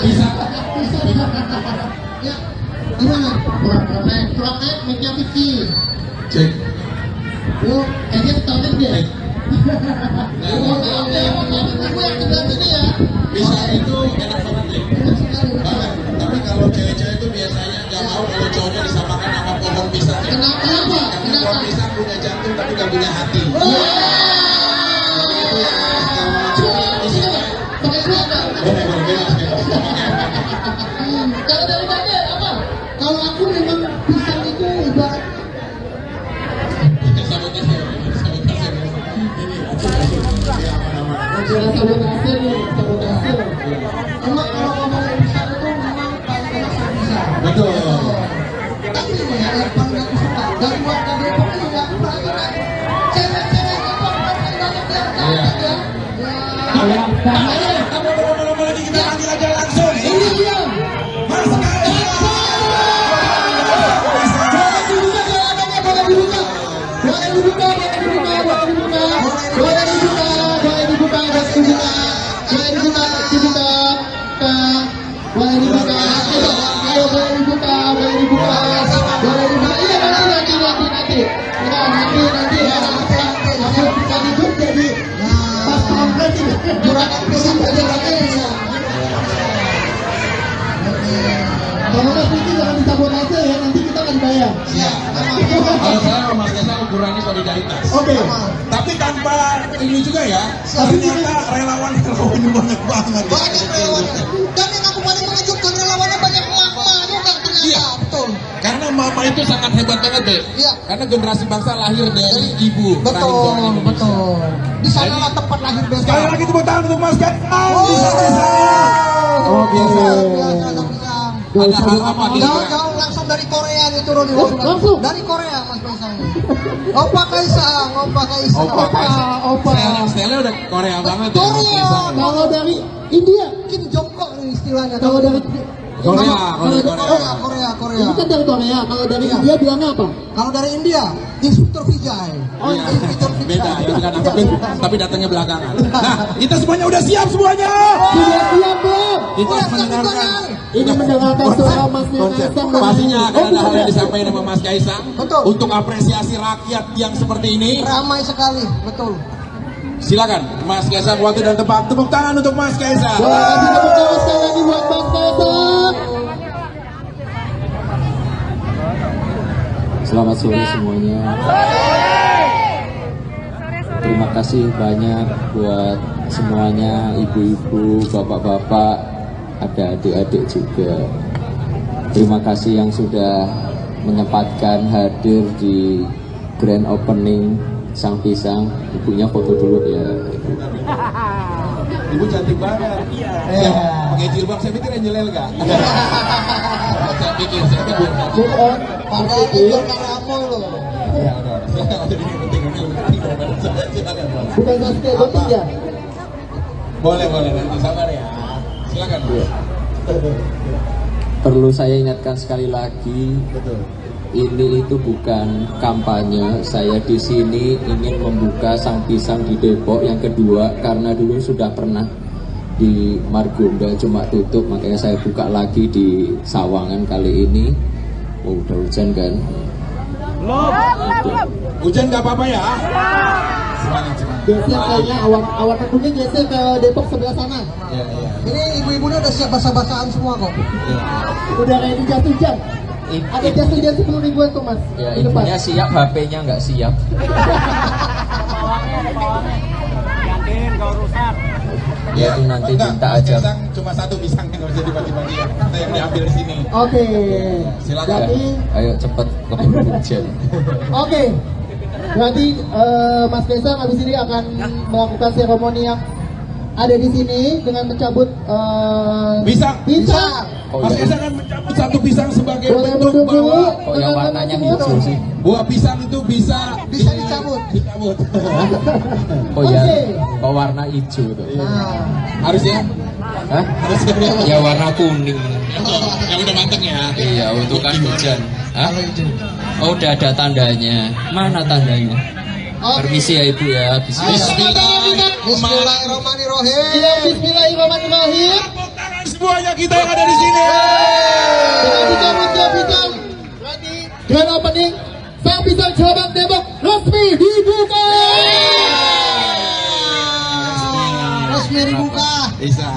Bisa. Ya, gimana? Kurang naik, mic-nya kecil. Cek. Yuk, kayaknya setahun deh. Oh, maaf ya, aku yang sebelah sini ya. Pisang itu enak banget deh. Enak sekali. Banget. Tapi kalau cewek-cewek itu biasanya nggak mau kalau cowoknya disamakan sama pohon pisang ya. Kenapa? Karena pohon pisang punya jantung tapi nggak punya hati. Itu yang harus kamu coba di sini. Pakai suara. Boleh. Kalau dari tadi apa? Kalau aku memang pisang itu ibarat Sabotase. sabotase nih, sabotase. Emang kalau ngomongin pisang itu Lama-lama lagi kita panggil aja langsung. Ini dia. Mas Kaisang. Boleh dibuka. Kalau Mas Vicky jangan disabotase ya, nanti kita akan bayar. Siap. Kalau saya sama Mas Kaisang ukurannya solidaritas. Oke. Tapi tanpa ini juga ya, ternyata relawan ini banyak banget. Banyak relawan. Dan yang aku paling mengejutkan relawannya banyak mama juga ternyata. Iya. Betul. Karena mama itu sangat hebat banget deh. Iya. Karena generasi bangsa lahir dari ibu. Betul, betul. Di sanalah tempat lahir bangsa. Sekali lagi tepuk tangan untuk Mas Kaisang. Bisa. Oh, biasa, Kang Pisang. Ada hal apa di Jauh-jauh langsung dari Korea nih turun nih. langsung? Dari Korea Mas Kaisang. Opa Kaisang. Style udah Korea banget ya. Mas Korea. Kaisang. Kalau dari India, Kim Jong Kok nih istilahnya. Kalau dari Korea. Ini kan dari Korea. Kalau dari India bilangnya apa? Kalau dari India, Instruktur Vijay. Oh iya, beda, itu kan tapi datangnya belakangan. Nah, kita semuanya udah siap semuanya. Sudah siap belum? Kita mendengarkan. Ini mendengarkan suara Mas Kaisang. Pastinya akan ada hal yang disampaikan sama Mas Kaisang. Betul. Untuk apresiasi rakyat yang seperti ini. Ramai sekali, betul. Silakan, Mas Kaisang, waktu dan tempat. Tepuk tangan untuk Mas Kaisang. Boleh kasih tepuk tangan sekali lagi buat Mas Kaisang. Selamat sore semuanya. Terima kasih banyak buat semuanya, ibu-ibu, bapak-bapak, ada adik-adik juga. Terima kasih yang sudah menyempatkan hadir di grand opening Sang Pisang. Ibunya foto dulu ya. Ibu cantik banget. Iya. Pakai jilbab, saya pikir Angel Elga. Saya pikir Pakai itu karamo loh. Ya udah. Silakan. Bukan Sasuke Goting ya? Boleh nanti sabar ya. Silakan. Perlu saya ingatkan sekali lagi, ini itu bukan kampanye. Saya di sini ingin membuka Sang Pisang di Depok yang kedua, karena dulu sudah pernah di Margonda cuma tutup, makanya saya buka lagi di Sawangan kali ini. Oh, udah hujan kan? Hujan nggak apa-apa ya. Semangat. Geser kayaknya awan mendungnya geser ke Depok sebelah sana. Iya. Ini ibu-ibunya udah siap basah-basahan semua kok. Iya. Udah kayak di jas hujan. Ada jas hujan 10.000-an tuh Mas. Ya, Di depan. ibunya siap, HP-nya nggak siap. Yakin kau rusak. Ya itu nanti minta Mas aja. Kaisang cuma satu pisang yang harus dibagi-bagi. Kita yang diambil di sini. Oke. Silakan. Jadi, Ayo cepet keburu hujan. oke. Berarti Mas Kaisang habis ini akan melakukan seremoni yang ada di sini dengan mencabut Pisang. Oh, Mas iya. Kaisang akan mencabut satu pisang sebagai Boleh bentuk duduk dulu. bahwa Kok yang warnanya hijau sih? buah pisang itu bisa dicabut. Dicabut. Oh ya, Oke. kok warna hijau tuh? Nah, Harusnya. Hah? Ya warna kuning. Yang udah mateng ya. Iya, untuk kan hujan. Hah? Oh, udah ada tandanya. Mana tandanya? Permisi ya Ibu ya. Bismillahirrahmanirrahim. Bismillahirrahmanirrahim. Tepuk tangan semuanya kita yang ada di sini. Dengan dicabut pisang. Berarti grand opening Sang Pisang Cabang Depok resmi dibuka. Resmi dibuka. Bisa.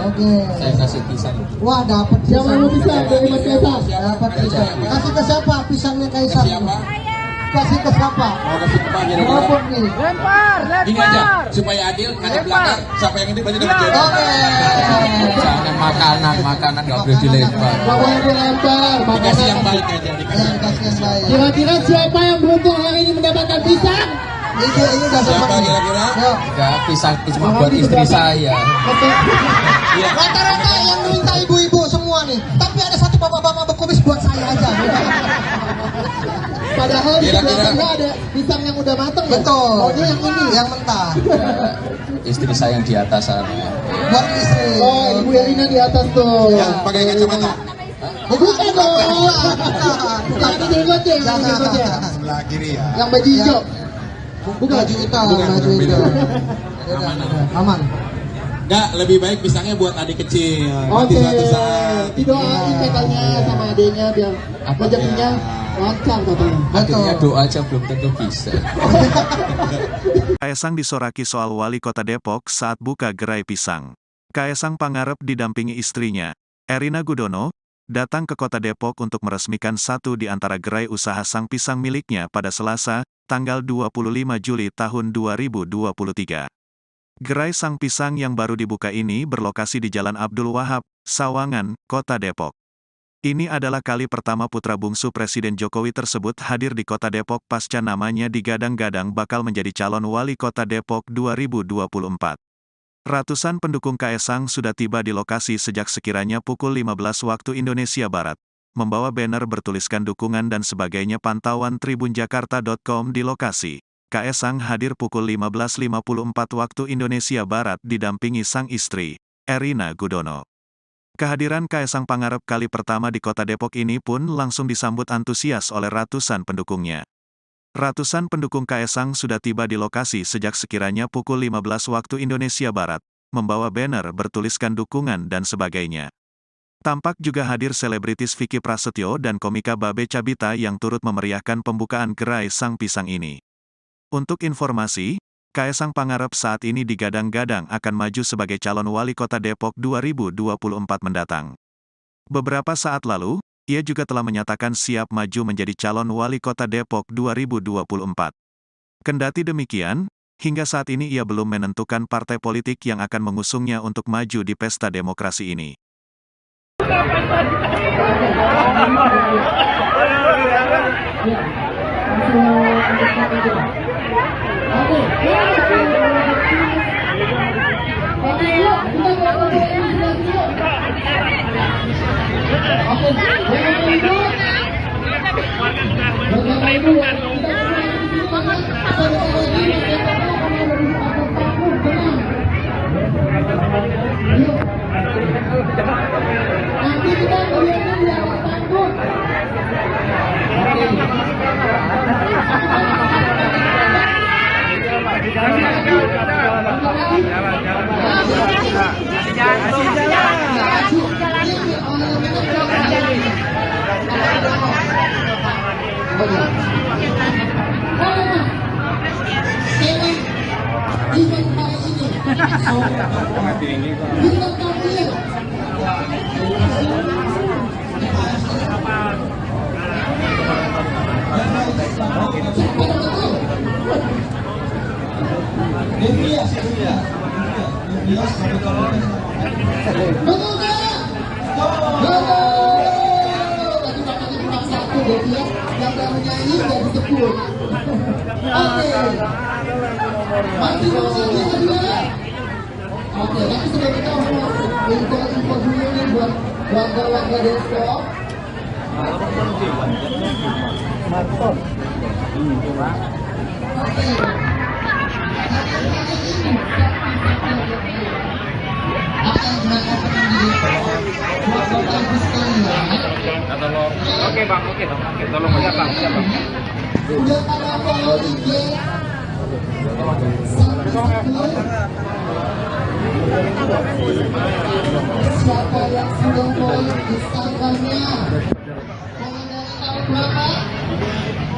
Oke. Saya kasih pisang. Wah, dapat siapa yang mau pisang dari Mas Kaisang? Dapat pisang. Kasih ke siapa pisangnya Kaisang? Siapa? Kasih ke siapa? Mau kasih ke Pak kira-kira? Apapun nih. Lempar. Ini aja supaya adil ada belakang. Siapa yang ini berarti dapat jodoh. Oke. Jangan makanan nggak boleh dilempar. Gak boleh dilempar. Dikasih yang baik aja. Ya, kasih yang baik. Kira-kira siapa yang beruntung hari ini mendapatkan pisang? Ini udah Siapa dapat nih. kira-kira? Yuk. Enggak, pisang itu cuma buat istri saya. Iya. Rata-rata yang minta ibu-ibu semua nih. Tapi ada satu bapak-bapak berkumis buat saya aja. Padahal di Kira-kira- belakangnya ada pisang yang udah mateng. Betul. Maunya yang ini, yang mentah. Istri saya yang di atas sana. Buat istri. Oh, Ibu Erina di atas tuh. Yang pakai kacamata. Bukan dong. Jangan dijenggotnya, jangan dijenggotnya. Sebelah kiri ya. Yang baju hijau. Bukan baju hitam, Bukan, baju beda. hijau. Aman. Enggak, lebih baik pisangnya buat adik kecil. Nanti Oke. suatu saat. Didoain katanya sama adiknya biar rezekinya lancar katanya. Akhirnya doa aja belum tentu bisa. Kaesang disoraki soal wali kota Depok saat buka gerai pisang. Kaesang Pangarep didampingi istrinya, Erina Gudono, datang ke kota Depok untuk meresmikan satu di antara gerai usaha sang pisang miliknya pada Selasa, tanggal 25 Juli tahun 2023. Gerai sang pisang yang baru dibuka ini berlokasi di Jalan Abdul Wahab, Sawangan, Kota Depok. Ini adalah kali pertama putra bungsu Presiden Jokowi tersebut hadir di Kota Depok pasca namanya digadang-gadang bakal menjadi calon wali Kota Depok 2024. Ratusan pendukung Kaesang sudah tiba di lokasi sejak sekiranya pukul 15 waktu Indonesia Barat, membawa banner bertuliskan dukungan dan sebagainya. Pantauan tribunjakarta.com di lokasi. Kaesang hadir pukul 15.54 waktu Indonesia Barat didampingi sang istri, Erina Gudono. Kehadiran Kaesang Pangarep kali pertama di Kota Depok ini pun langsung disambut antusias oleh ratusan pendukungnya. Ratusan pendukung Kaesang sudah tiba di lokasi sejak sekiranya pukul 15 waktu Indonesia Barat, membawa banner bertuliskan dukungan dan sebagainya. Tampak juga hadir selebritis Vicky Prasetyo dan komika Babe Cabita yang turut memeriahkan pembukaan gerai sang pisang ini. Untuk informasi, Kaesang Pangarep saat ini digadang-gadang akan maju sebagai calon wali kota Depok 2024 mendatang. Beberapa saat lalu, ia juga telah menyatakan siap maju menjadi calon wali kota Depok 2024. Kendati demikian, hingga saat ini ia belum menentukan partai politik yang akan mengusungnya untuk maju di pesta demokrasi ini. Oke, tapi sebelum kita info dulu nih buat warga-warga Depok. Oke bang, oke tolong ya bang, ya bang. Udah pada follow IG siapa yang sudah follow Instagramnya? Mulai dari tahun berapa?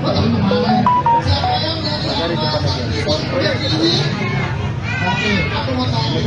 Oh, tahun kemarin. Siapa yang dari Instagram ini? Oke, aku mau tanya.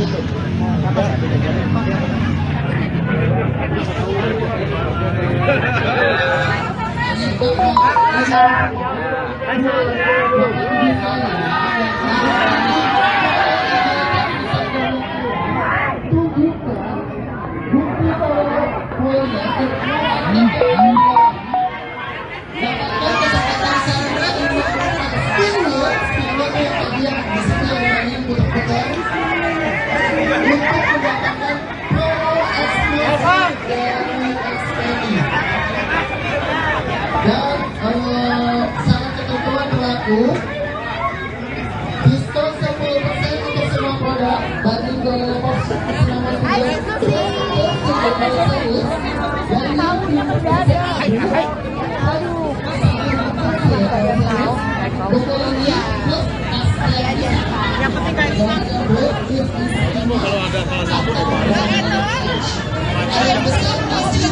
Yang besar masih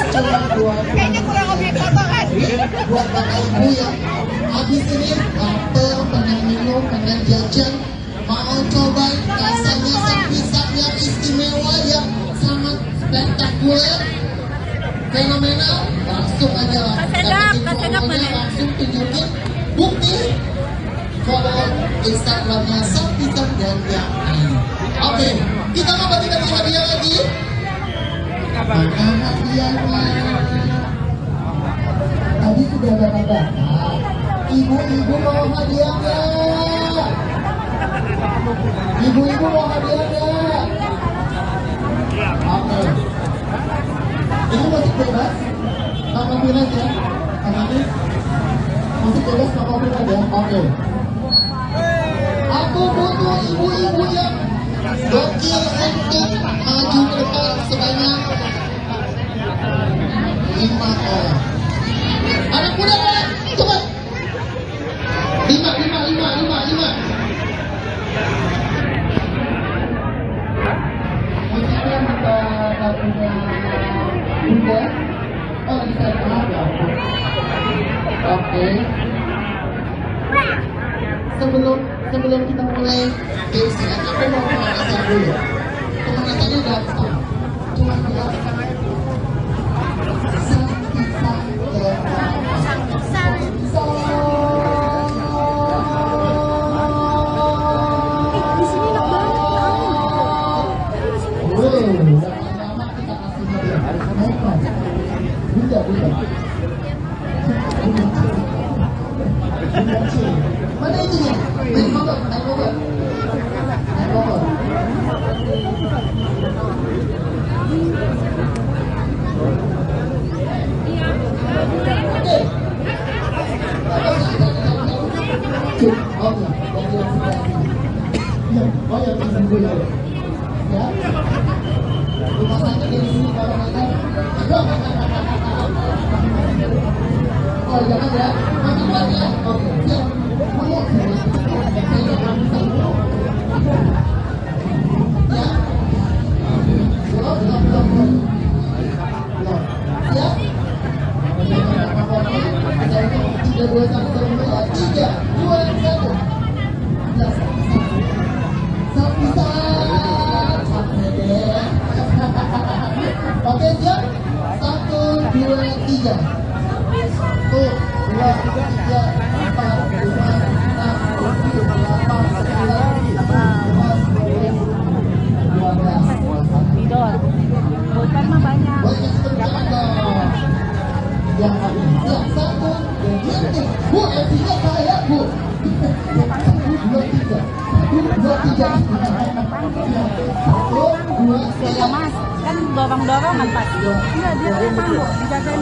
cuma 20. Kayaknya kurang objek foto kan? Buat bapak ibu yang habis ini lapar, pengen minum, pengen jajan, mau cobain rasanya sang pisang yang istimewa, yang sangat spektakuler, fenomenal, langsung aja dapetin fotonya, langsung tunjukin bukti follow Instagramnya sang pisang dan yang lain. Oke, kita mau bagi-bagi hadiah lagi. Mana hadiahnya? Tadi sudah bapak-bapak, ibu-ibu mau hadiahnya? Ibu-ibu mau hadiahnya? Oke. Ini musik bebas, Pak Mobil aja. Ini musik bebas, Pak Mobil aja. Oke. Aku butuh ibu-ibu yang gokil untuk maju ke depan sebanyak 5 orang. Anak muda mana? Cepat. 5. Mungkin kita punya muda. Oh, bisa ada. Oke. Sebelum kita mulai games-nya, aku mau pemanasan dulu. Pemanasannya gampang. Cuma bilang mana itunya? Naik motor. Oh, jangan ya. Masih kuat ya. Oke, siap. Oke, siap. 1, 2, 3. 1, 2, 3, 4, 5, 6, 7, 8, 9, 10, 11, 12. Tidur. Bukan mah banyak. Banyak teman dong. Yang lagi siap 1, 2, 3. Bu, MC-nya saya, Bu. 1, 2, 3. 1, 2, 3. 1, 2, 3. Ya mas, kan dorong-dorongan pas. Iya, dia memang bu, dijagain.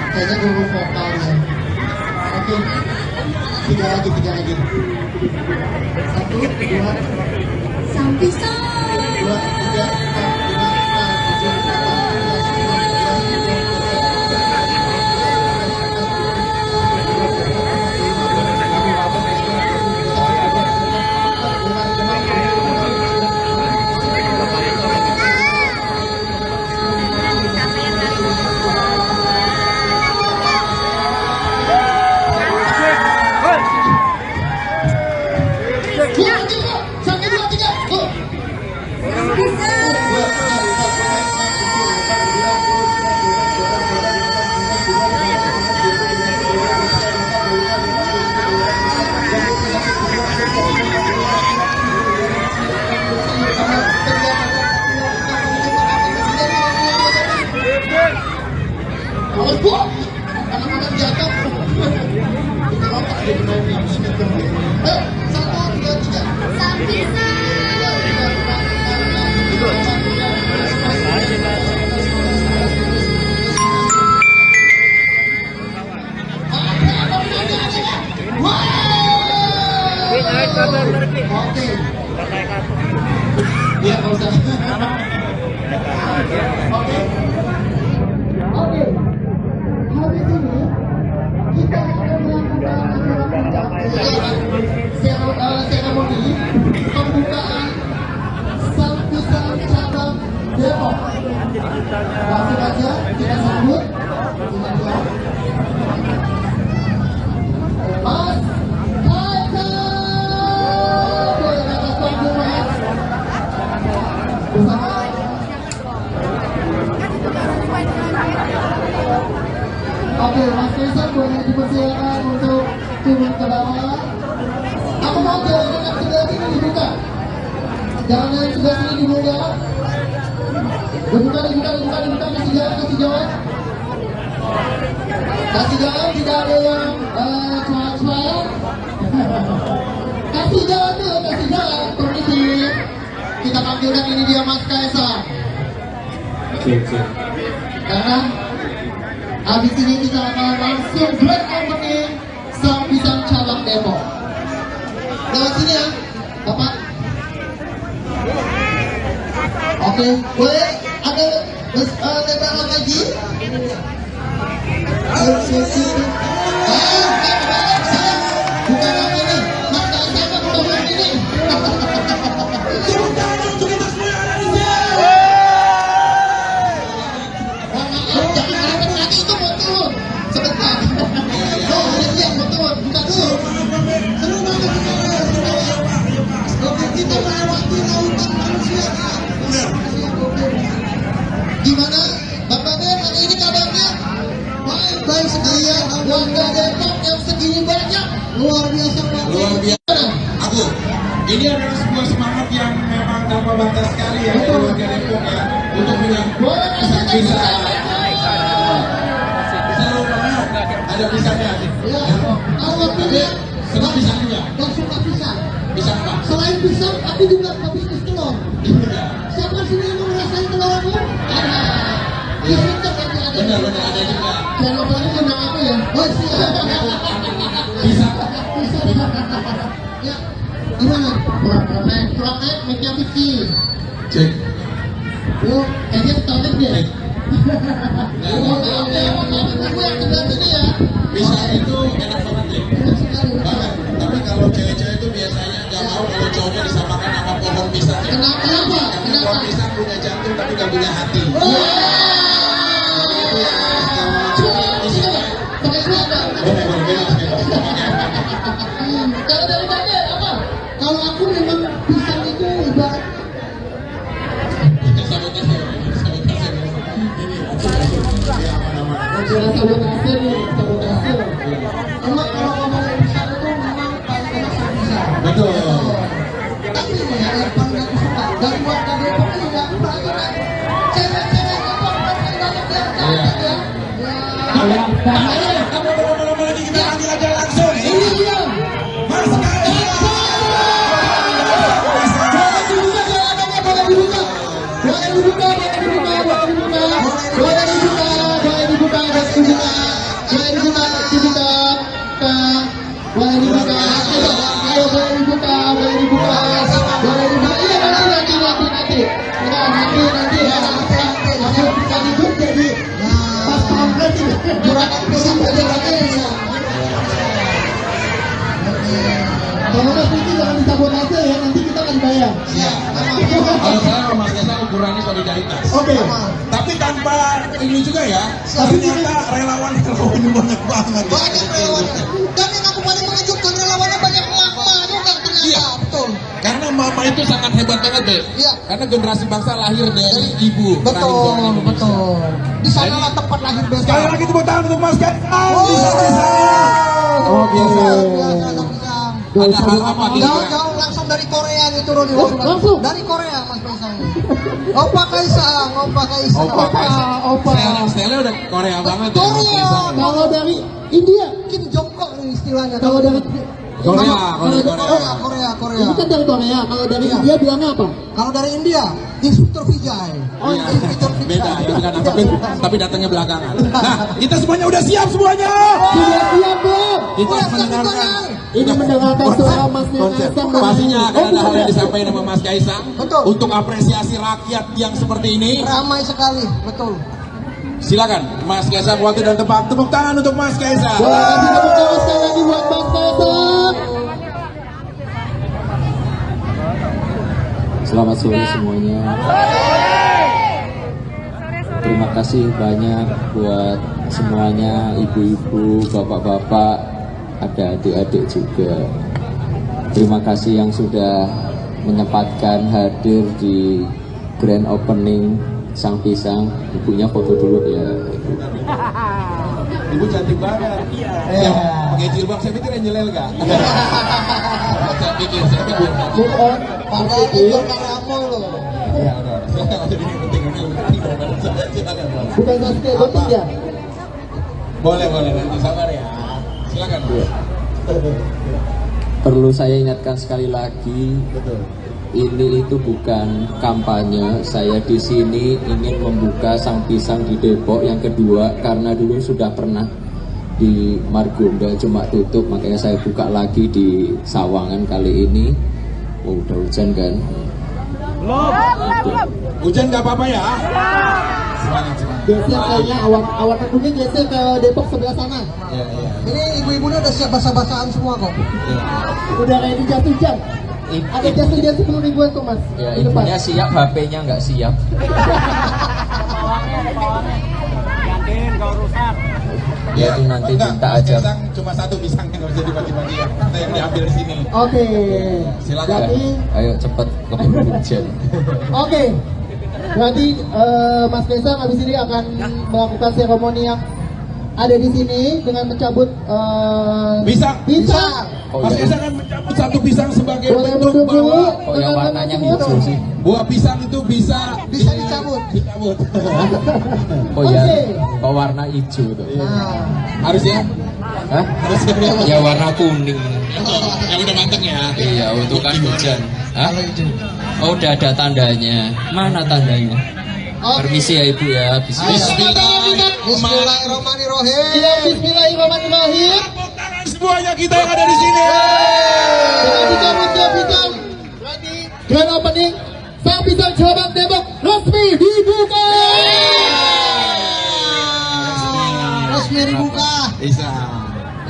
Kayaknya guru vokalnya. Oke, 3 lagi. 1, 2, Sang pisang. 2, 3, 4, 5, 6, 7, 8, 9, 10. Oke. Ya, nggak usah. Oke. Oke. Habis ini kita akan melakukan seremoni pembukaan Sampisang Cabang Depok. Langsung aja kita sambut Mas Kaisang. Boleh atas panggung Mas. Bersama Oke, Mas Kaisang boleh dipersilakan untuk turun ke bawah. Aku mau jalan yang sebelah sini dibuka. Jangan yang sebelah sini dibuka. Dibuka, kasih jalan. Kasih jalan, tidak ada yang cuak-cuak. Kasih jalan dulu, permisi. Kita panggilkan ini dia Mas Kaisang. Karena habis ini kita akan langsung grand opening Sampisang Cabang Depok. Lewat sini ya, Bapak. Oke, boleh ada lebaran lagi? Bukan lagi nih, Mas Kaisang bukan ini. Gimana, Bapak Ben, hari ini kabarnya? Baik sekali ya, warga Depok yang segini banyak, luar biasa. Aku, ini adalah sebuah semangat yang memang tanpa batas sekali ya dari warga Depok ya, untuk menyambut bisa seru banget, ada pisangnya. Ya, kalau pilih, senang pisang juga. dan suka pisang. Pisang apa? Selain pisang, tapi juga bisnis telur. Siapa sini yang mau ngerasain telur aku? Ada. Di situ nanti ada. Benar ada juga. Jangan lupa lagi undang aku ya. Oh siap. Pisang. Ya, gimana? Kurang naik, mic-nya kecil. Cek. Yuk, kayaknya stonek deh. Oke, aku yang sebelah sini ya. Pisang itu enak banget ya. Enak sekali. Banget. Tapi kalau cewek-cewek itu biasanya nggak mau kalau cowoknya disamakan sama pohon pisang ya. Kenapa? Karena pohon pisang punya jantung tapi nggak punya hati. Itu yang Pakai suara. boleh. Kalau dari Bapak apa? Kalau aku memang pisang itu ibarat sabotase nih, sabotase. Emang kalau ngomongin pisang itu memang paling enak sama pisang. Betul. Tapi ini yang paling aku suka dari warga Depok ini yang paling enak. Cewek-cewek Depok paling banyak yang cantik ya. Lama-lama lagi kita panggil aja langsung. Ini dia. Mas Kaisang. Kalau itu jangan disabotase ya, nanti kita akan bayar. Kalau saya sama Mas Kaisang ukurannya solidaritas. Oke. Tapi tanpa ini juga ya, ternyata relawan ini banyak banget. Banyak relawannya. Dan yang aku paling mengejutkan relawannya banyak mama juga ternyata. Iya, betul. Karena mama itu sangat hebat banget deh. Iya. Karena generasi bangsa lahir dari ibu. Betul. Di sanalah tempat lahir bangsa. Sekali lagi tepuk tangan untuk Mas Kaisang. Oke. Ada hal apa di Jauh-jauh langsung dari Korea nih turun nih. Langsung dari Korea Mas Kaisang. Opa Kaisang. Style udah Korea banget ya Mas Kaisang. Kalau dari India Kim Jong Kook nih istilahnya. Kalau dari Korea. Ini kan dari Korea. Kalau dari India bilangnya apa? Kalau dari India, Inspektur Vijay. Oh iya, beda ya, bukan apa, tapi datangnya belakangan. Nah, kita semuanya udah siap semuanya. Sudah siap belum? Kita mendengarkan ini mendengarkan suara Mas konser. Kaisang. Pastinya akan ada hal yang bukan. disampaikan sama Mas Kaisang. Betul. Untuk apresiasi rakyat yang seperti ini. Ramai sekali, betul. Silakan Mas Kaisang, waktu dan tempat. Tepuk tangan untuk Mas Kaisang. Boleh kasih tepuk tangan sekali lagi buat Mas Kaisang. Selamat sore semuanya. Terima kasih banyak buat semuanya, ibu-ibu, bapak-bapak, ada adik-adik juga. Terima kasih yang sudah menyempatkan hadir di grand opening Sang Pisang. Ibunya foto dulu ya. Ibu cantik banget. Iya. Pakai jilbab, saya pikir Angelel enggak? Saya pikir. Move on. Padahal itu kamu loh. Iya, udah. Ini penting. Silakan. Bukan Sasuke Gotik ya? Boleh, nanti sabar ya. Silakan. Perlu saya ingatkan sekali lagi, ini itu bukan kampanye. Saya di sini ingin membuka Sang Pisang di Depok yang kedua, karena dulu sudah pernah di Margonda cuma tutup, makanya saya buka lagi di Sawangan kali ini. Oh, udah hujan kan? Hujan nggak apa-apa ya? Semangat. Geser kayaknya awan kuning geser ke Depok sebelah sana. Iya. Ini ibu-ibunya udah siap basah-basahan semua kok. Udah kayak di jas hujan. Ada jas hujan 10.000-an kok Mas. Ya, Di depan. ibunya siap, HP-nya nggak siap. Yakin kau rusak. Ya, itu nanti Enggak, minta Mas aja. Kaisang cuma satu pisang yang nggak bisa dibagi-bagi ya. Kita yang diambil di sini. Oke. Silakan. Berarti Ayo cepet keburu hujan. oke. Berarti Mas Kaisang habis ini akan melakukan seremoni yang ada di sini dengan mencabut Pisang. pisang. Oh, Mas iya. Kaisang akan mencabut satu pisang sebagai Boleh bentuk duduk dulu. bahwa Kok yang warnanya hijau sih? buah pisang itu bisa Dicabut. dicabut. Oh ya, Oke. kok warna hijau tuh? Nah, Harus ya? Hah? Ya warna kuning. Yang udah matang ya. Iya, untuk kan hujan. Hah? Oh, udah ada tandanya. Mana tandanya? Permisi ya Ibu ya. Bismillahirrahmanirrahim. Ya, Bismillahirrahmanirrahim. Tepuk tangan semuanya kita yang ada di sini. Dengan dicabutnya pisang. Berarti grand opening Sang Pisang Cabang Depok resmi dibuka. Resmi dibuka. Bisa.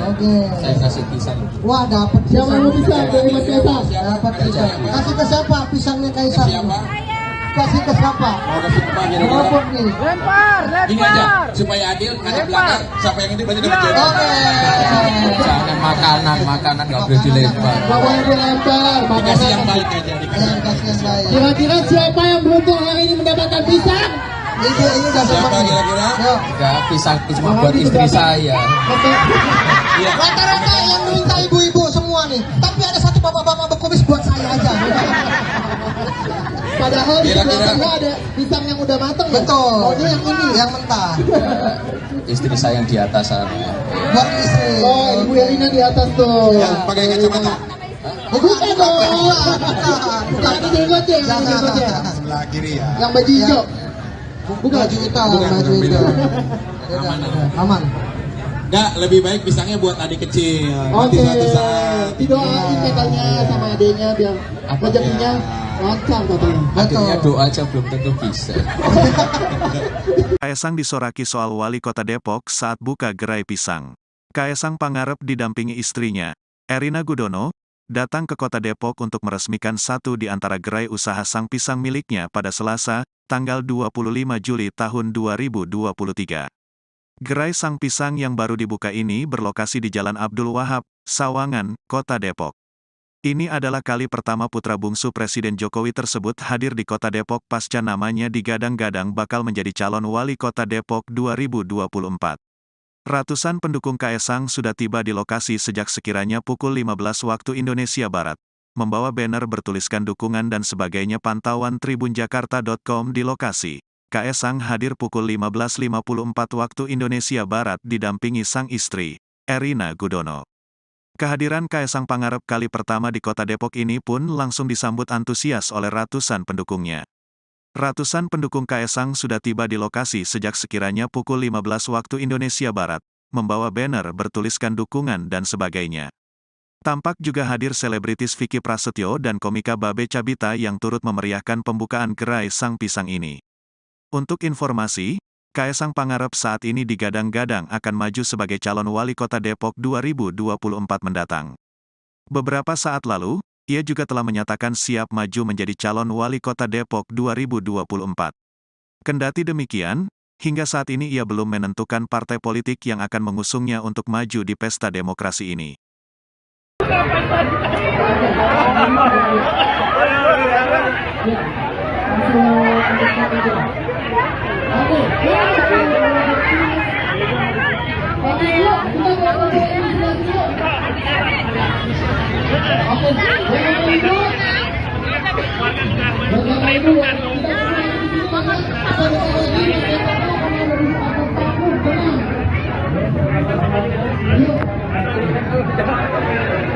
Oke. Saya kasih pisang. Wah, dapat Siapa yang mau pisang dari Mas Kaisang? Dapat pisang. Kasih ke siapa pisangnya Kaisang? Siapa? Kasih ke siapa? Mau kasih ke Pak kira-kira? Berapa nih? Lempar, Ini aja lempar. supaya adil ada belakang siapa yang ini berarti dapat jodoh. Oke. Jangan makanan nggak boleh dilempar. Gak boleh dilempar. Dikasih yang baik aja Yang dikasih. kasih yang baik. Kira-kira siapa yang beruntung hari ini mendapatkan pisang? Ini udah Siapa dapat. kira-kira? Yuk. Enggak, pisang cuma buat istri saya. Iya. Rata-rata yang minta ibu-ibu semua nih. Tapi ada satu bapak-bapak berkumis buat saya aja. Padahal di Kira-kira. belakangnya ada pisang yang udah mateng. Betul. Maunya yang ini. Yang mentah. Istri saya yang di atas sana. Buat istri. Oh, Ibu Elina di atas tuh. Yang pakai kacamata. Bukan dong. Bukan itu jenggotnya, yang ini jenggotnya. Sebelah kiri ya. Yang baju hijau. Bukan. Baju hitam. Bukan, Baju bukan, hitam. Aman. Aman. Enggak, lebih baik pisangnya buat adik kecil. Nanti Oke. suatu saat. Didoain katanya sama adenya biar rezekinya lancar katanya. Akhirnya doa aja belum tentu bisa. Kaisang disoraki soal wali kota Depok saat buka gerai pisang. Kaisang Pangarep didampingi istrinya, Erina Gudono, datang ke kota Depok untuk meresmikan satu di antara gerai usaha Sang Pisang miliknya pada Selasa, tanggal 25 Juli tahun 2023. Gerai Sang Pisang yang baru dibuka ini berlokasi di Jalan Abdul Wahab, Sawangan, Kota Depok. Ini adalah kali pertama putra bungsu Presiden Jokowi tersebut hadir di Kota Depok pasca namanya digadang-gadang bakal menjadi calon wali Kota Depok 2024. Ratusan pendukung Kaisang sudah tiba di lokasi sejak sekiranya pukul 15 waktu Indonesia Barat, membawa banner bertuliskan dukungan dan sebagainya. Pantauan tribunjakarta.com di lokasi. Kaisang hadir pukul 15.54 waktu Indonesia Barat didampingi sang istri, Erina Gudono. Kehadiran Kaisang Pangarep kali pertama di Kota Depok ini pun langsung disambut antusias oleh ratusan pendukungnya. Ratusan pendukung Kaisang sudah tiba di lokasi sejak sekiranya pukul 15 waktu Indonesia Barat, membawa banner bertuliskan dukungan dan sebagainya. Tampak juga hadir selebritis Vicky Prasetyo dan komika Babe Cabita yang turut memeriahkan pembukaan gerai Sang Pisang ini. Untuk informasi, Kaesang Pangarep saat ini digadang-gadang akan maju sebagai calon wali kota Depok 2024 mendatang. Beberapa saat lalu, ia juga telah menyatakan siap maju menjadi calon wali kota Depok 2024. Kendati demikian, hingga saat ini ia belum menentukan partai politik yang akan mengusungnya untuk maju di pesta demokrasi ini.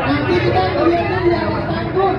Nanti kita melihatnya di atas panggung.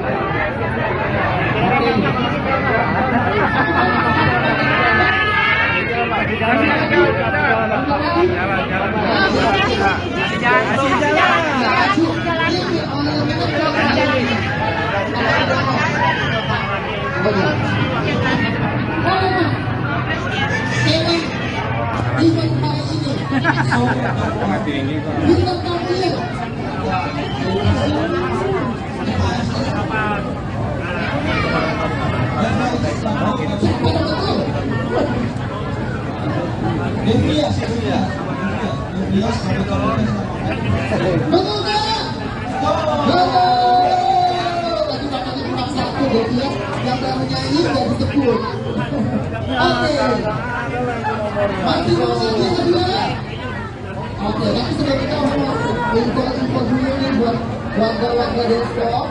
Yang baru nyanyi udah disebut. Oke. Masih mau nyanyi kedua. Oke, tapi sebelum kita mau info dulu nih buat warga-warga Depok.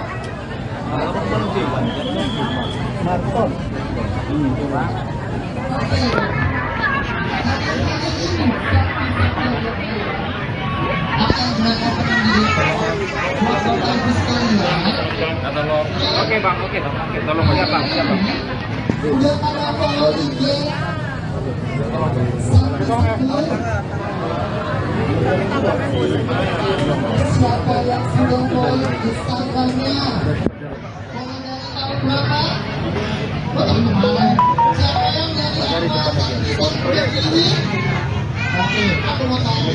Oke bang, tolong aja bang. Udah pada follow IG siapa yang sudah follow Instagramnya? Berapa? Siapa yang dari Oke, aku mau tahu.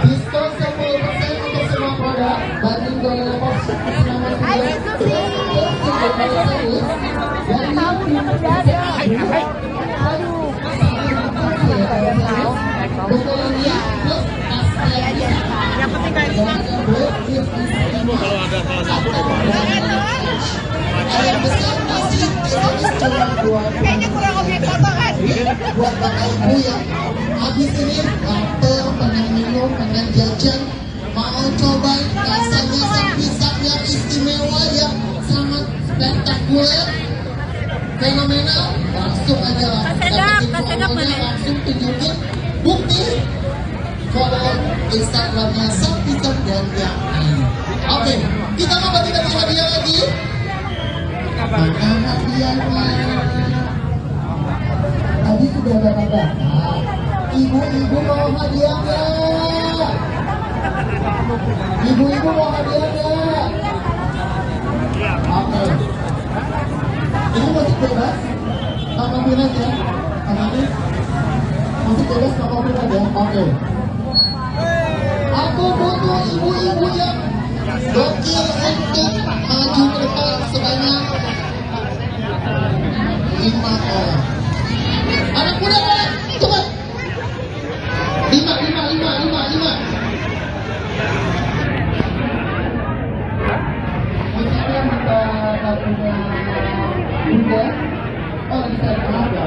Diskon 10% untuk semua produk banding dari Depok selama 9 Kayaknya kurang objek foto kan? buat bapak ibu yang habis ini lapar, pengen minum, pengen jajan, mau cobain rasanya Sang Pisang yang istimewa, yang sangat spektakuler, fenomenal, langsung aja dapetin fotonya, langsung tunjukin bukti follow Instagramnya Sang Pisang dan yang lain. Oke, kita mau bagi-bagi hadiah lagi. Mana hadiahnya? Tadi sudah ada bapak. Ibu-ibu mau hadiahnya? Ibu-ibu mau hadiahnya? Oke. Ini musik bebas. Pak mobil aja. Ini musik bebas Pak mobil aja. Oke. Aku butuh ibu-ibu yang gokil untuk maju ke depan sebanyak 5 orang. Anak muda mana? Cepat. 5. Kita minta lagunya juga. Oh, bisa ada.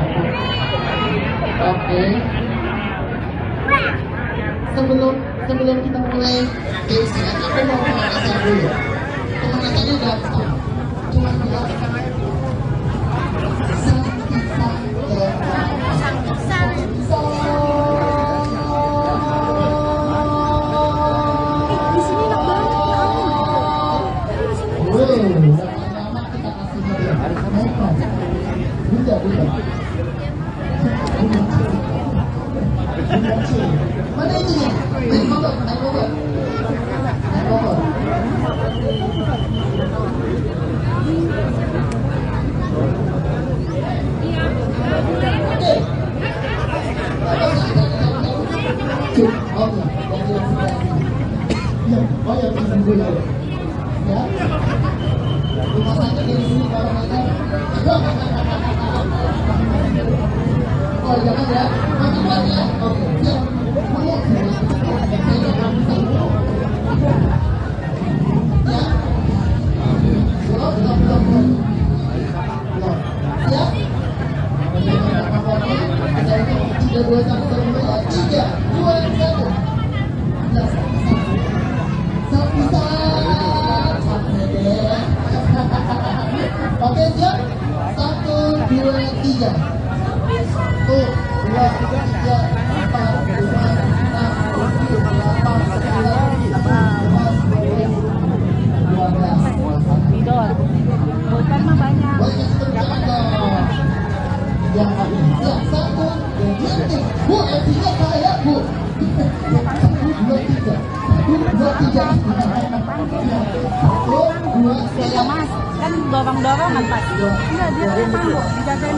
Oke. Sebelum kita mulai geser, aku mau pemanasan dulu. Pemanasannya gampang. Cuma bilang mana itu ya? Naik motor. Oh, jangan ya. Masuk ya. Oke, siap. Oke, siap. 1, 2, 3. 1, 2, 3, 4, 5, 6, 7, 8, 9, 10, 11, 12. Bidon. Bukan mah banyak. Banyak sebentar dong. Yang lagi. Siap, 1, 2, 3. Bu, artinya saya, Bu. 1, 2, 3. 1, 2, 3. 1, 2, 3. Ya mas, kan dorong-dorongan pas. Enggak, dia tenang bu, dijagain.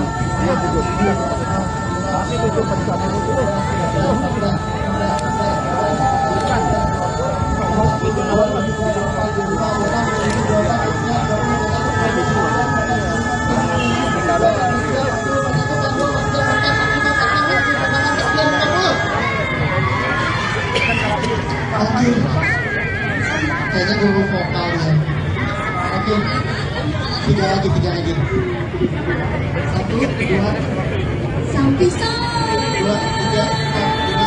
Kayaknya guru vokal ya. Oke, 3 lagi. 1, 2, Sampisan. 2, 3, 4, 5,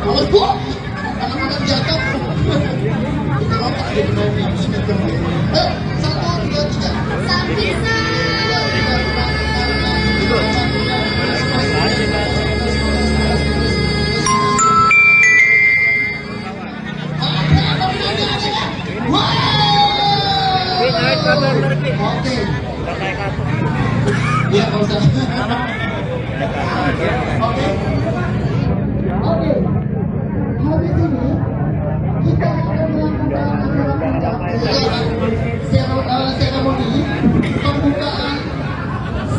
6, 7, anak-anak jatuh. Kita otak di dunia ini. 1, 2, 3. Sampisan. Oke. Ya, nggak usah. Oke. Habis ini kita akan melakukan seremoni pembukaan